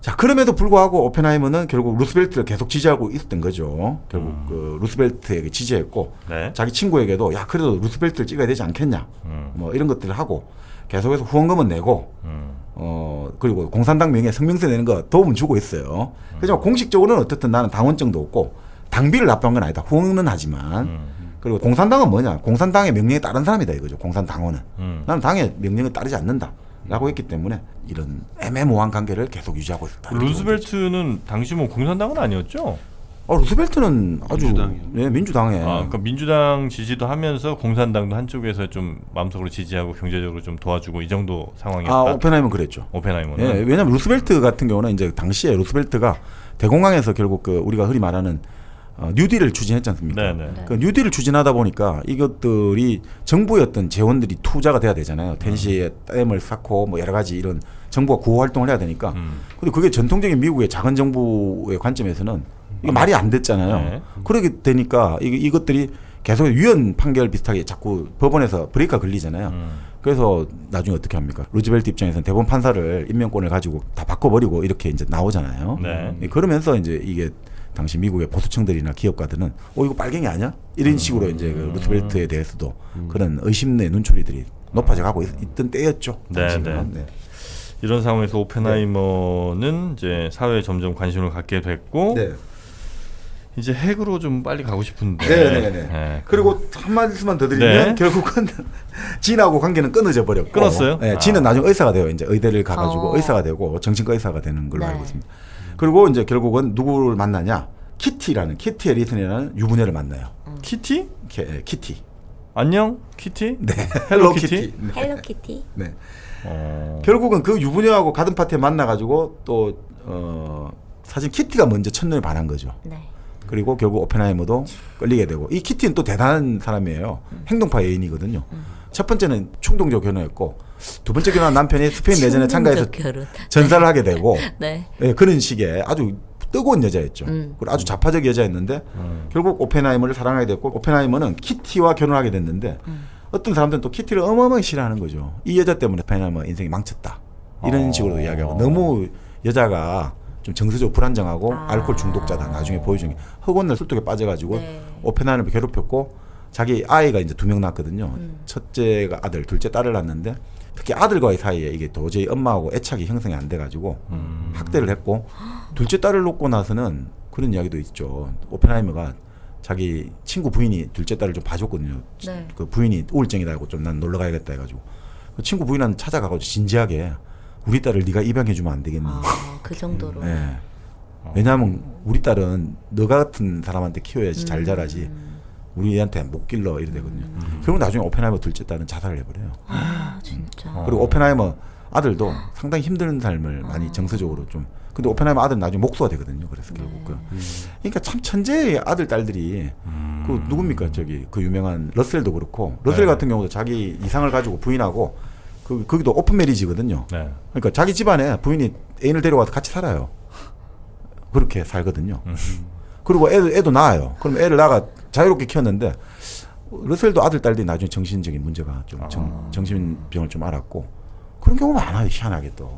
자, 그럼에도 불구하고 오펜하이머는 결국 루스벨트를 계속 지지하고 있었던 거죠. 결국 그 루스벨트에게 지지했고 네. 자기 친구에게도 야 그래도 루스벨트를 찍어야 되지 않겠냐. 뭐 이런 것들을 하고 계속해서 후원금은 내고 그리고 공산당 명예에 성명서 내는 거 도움은 주고 있어요. 그렇지만 공식적으로는 어쨌든 나는 당원증도 없고 당비를 납부한 건 아니다. 후원은 하지만 그리고 공산당은 뭐냐. 공산당의 명령에 따른 사람이다 이거죠. 공산당원은. 나는 당의 명령에 따르지 않는다. 라고 했기 때문에 이런 애매모호한 관계를 계속 유지하고 있다. 루스벨트는 당시 뭐 공산당은 아니었죠? 루스벨트는 아주 민주당이요. 네, 민주당에 그러니까 민주당 지지도 하면서 공산당도 한쪽에서 좀 마음속으로 지지하고 경제적으로 좀 도와주고 이 정도 상황이었다. 오펜하이머는 그랬죠. 오펜하이머는. 예, 왜냐하면 루스벨트 같은 경우는 이제 당시에 루스벨트가 대공황에서 결국 그 우리가 흔히 말하는 뉴딜을 추진했지 않습니까? 네네. 그 뉴딜을 추진하다 보니까 이것들이 정부의 어떤 재원들이 투자가 돼야 되잖아요. 텐시에 댐을 쌓고 뭐 여러 가지 이런 정부가 구호 활동을 해야 되니까. 근데 그게 전통적인 미국의 작은 정부의 관점에서는 이게 말이 안 됐잖아요. 네. 그렇게 되니까 이것들이 계속 위헌 판결 비슷하게 자꾸 법원에서 브레이크가 걸리잖아요. 그래서 나중에 어떻게 합니까? 루즈벨트 입장에서는 대법원 판사를 임명권을 가지고 다 바꿔버리고 이렇게 이제 나오잖아요. 네. 그러면서 이제 이게 당시 미국의 보수층들이나 기업가들은 이거 빨갱이 아니야? 이런 식으로 이제 그 루즈벨트에 대해서도 그런 의심의 눈초리들이 높아져 가고 있던 때였죠. 네, 당시는. 네. 이런 상황에서 오펜하이머는 이제 사회에 점점 관심을 갖게 됐고 네. 이제 핵으로 좀 빨리 가고 싶은데. 네네네. 네. 그리고 한 말씀만 더 드리면 네. 결국은 진하고 관계는 끊어져 버렸고. 끊었어요? 네, 진은 나중에 의사가 돼요. 이제 의대를 가가지고 의사가 되고 정신과 의사가 되는 걸로 네. 알고 있습니다. 그리고 이제 결국은 누구를 만나냐? 키티 에리슨이라는 유부녀를 만나요. 키티? 키티. 안녕 키티? 네. 헬로 키티? 네. 헬로키티. 네. 결국은 그 유부녀하고 가든 파티에 만나가지고 또 사실 키티가 먼저 첫눈에 반한 거죠. 네. 그리고 결국 오펜하이머도 끌리게 되고 이 키티는 또 대단한 사람이에요. 행동파 여인이거든요. 첫 번째는 충동적 결혼했고 두 번째 결혼한 남편이 스페인 내전에 참가해서 결혼. 전사를 하게 되고 네. 네, 그런 식의 아주 뜨거운 여자였죠. 그리고 아주 좌파적 여자였는데 결국 오펜하이머를 사랑하게 됐고 오펜하이머는 키티와 결혼하게 됐는데 어떤 사람들은 또 키티를 어마어마하게 싫어하는 거죠. 이 여자 때문에 오펜하이머 인생이 망쳤다. 이런 식으로 이야기하고 너무 여자가 좀 정서적으로 불안정하고 알코올 중독자다. 나중에 보여준 게 허구날 술독에 빠져가지고 네. 오펜하이머를 괴롭혔고 자기 아이가 이제 2명 낳았거든요. 첫째가 아들, 둘째 딸을 낳았는데 특히 아들과의 사이에 이게 도저히 엄마하고 애착이 형성이 안 돼가지고 학대를 했고 둘째 딸을 놓고 나서는 그런 이야기도 있죠. 오펜하이머가 자기 친구 부인이 둘째 딸을 좀 봐줬거든요. 네. 그 부인이 우울증이다 하고 좀 난 놀러 가야겠다 해가지고 그 친구 부인한테 찾아가가지고 진지하게 우리 딸을 네가 입양해주면 안 되겠니? 그 정도로. 네. 왜냐하면 우리 딸은 너 같은 사람한테 키워야지 잘 자라지 우리한테 못 길러 이래 되거든요. 결국 나중에 오펜하이머 둘째 딸은 자살을 해버려요. 진짜. 그리고 오펜하이머 아들도 상당히 힘든 삶을 많이 정서적으로 좀. 근데 오펜하이머 아들은 나중에 목수가 되거든요. 그래서 결국 그러니까 참 천재의 아들 딸들이 그 누굽니까 저기 그 유명한 러셀도 그렇고 러셀 같은 경우도 자기 이상을 가지고 부인하고 거기도 오픈 메리지거든요. 네. 그러니까 자기 집안에 부인이 애인을 데려와서 같이 살아요. 그렇게 살거든요. 그리고 애도 낳아요. 그럼 애를 낳아 자유롭게 키웠는데 러셀도 아들 딸들이 나중에 정신적인 문제가 좀 정신병을 좀 앓았고 그런 경우가 많아요. 희한하게 또.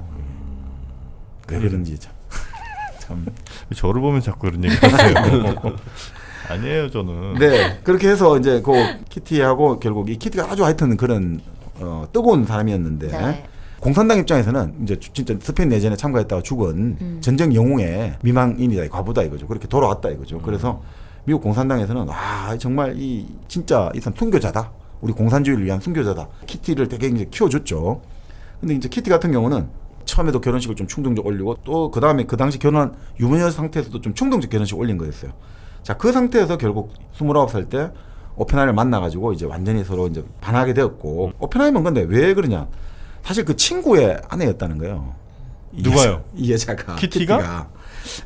왜 그런지 참. 저를 보면 자꾸 그런 얘기 하세요. 아니에요 저는. 네. 그렇게 해서 이제 그 키티하고 결국 이 키티가 아주 하여튼 그런 뜨거운 사람이었는데 네. 공산당 입장에서는 이제 진짜 스페인 내전에 참가했다가 죽은 전쟁 영웅의 미망인이다, 과부다 이거죠. 그렇게 돌아왔다 이거죠. 그래서 미국 공산당에서는 정말 이 진짜 이 사람 순교자다. 우리 공산주의를 위한 순교자다. 키티를 되게 이제 키워줬죠. 근데 이제 키티 같은 경우는 처음에도 결혼식을 좀 충동적 올리고 또 그 다음에 그 당시 결혼한 유부녀 상태에서도 좀 충동적 결혼식 올린 거였어요. 자, 그 상태에서 결국 29살 때 오펜하이머를 만나가지고 이제 완전히 서로 이제 반하게 되었고 오펜하이머는 근데 왜 그러냐? 사실 그 친구의 아내였다는 거예요. 누가요? 이 여자가 키티가?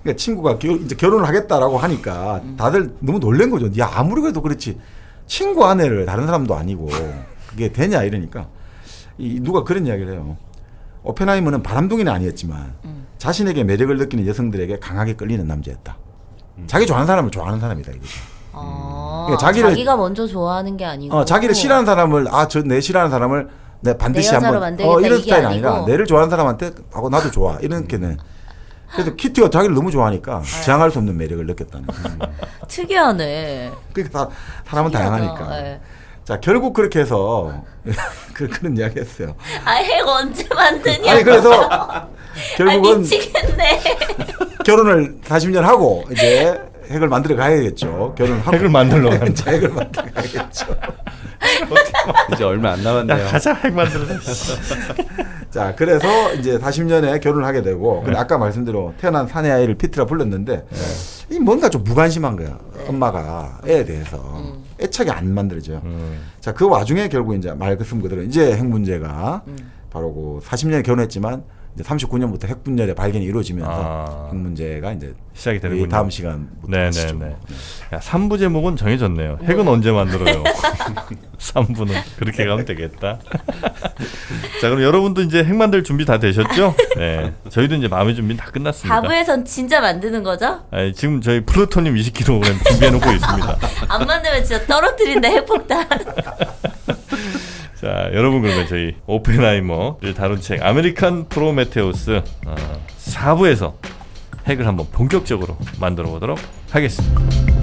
그러니까 친구가 이제 결혼을 하겠다라고 하니까 다들 너무 놀란 거죠. 야 아무리 그래도 그렇지 친구 아내를 다른 사람도 아니고 그게 되냐 이러니까 누가 그런 이야기를 해요. 오펜하이머는 바람둥이는 아니었지만 자신에게 매력을 느끼는 여성들에게 강하게 끌리는 남자였다. 자기 좋아하는 사람을 좋아하는 사람이다 이거죠. 그러니까 자기가 먼저 좋아하는 게 아니고 자기를 싫어하는 사람을 내 싫어하는 사람을 내 반드시 내 여자로 한번 만들겠다, 이런 이게 스타일이 아니고. 아니라 내를 좋아하는 사람한테 하고 나도 좋아 이렇게는. 그래서 키티가 자기를 너무 좋아하니까 지향할 수 없는 매력을 느꼈다는 거예요. 특이하네. 그러니까 사람은 특이하다. 다양하니까. 네. 자 결국 그렇게 해서 그런 이야기했어요. 핵 언제 만드냐? 아니 그래서 결국은 미치겠네. 결혼을 40년 하고 이제 핵을 만들어 가야겠죠. 결혼하고 핵을 만들러 가는 핵을 만들어 가야겠죠. 이제 얼마 안 남았네요. 야, 가자 핵 만들어. 자 그래서 이제 40년에 결혼을 하게 되고 근데 아까 말씀대로 태어난 사내 아이를 피트라 불렀는데 이 뭔가 좀 무관심한 거야. 엄마가 애에 대해서 애착이 안 만들어져요. 자 그 와중에 결국 이제 말 그대로 이제 핵 문제가 바로 그 40년에 결혼했지만 이제 39년부터 핵 분열의 발견이 이루어지면서 핵 문제가 이제 시작이 되는군요. 다음 시간부터 하시죠. 네네네. 야, 3부 제목은 정해졌네요. 핵은 언제 만들어요? 3부는 그렇게 가면 되겠다. 자, 그럼 여러분도 이제 핵 만들 준비 다 되셨죠? 네, 저희도 이제 마음의 준비 다 끝났습니다. 4부에선 진짜 만드는 거죠? 아니, 지금 저희 플루토늄 20kg 준비해놓고 있습니다. 안 만들면 진짜 떨어뜨린다 핵폭탄. 자, 여러분 그러면 저희 오펜하이머를 다룬 책 아메리칸 프로메테우스 4부에서 핵을 한번 본격적으로 만들어 보도록 하겠습니다.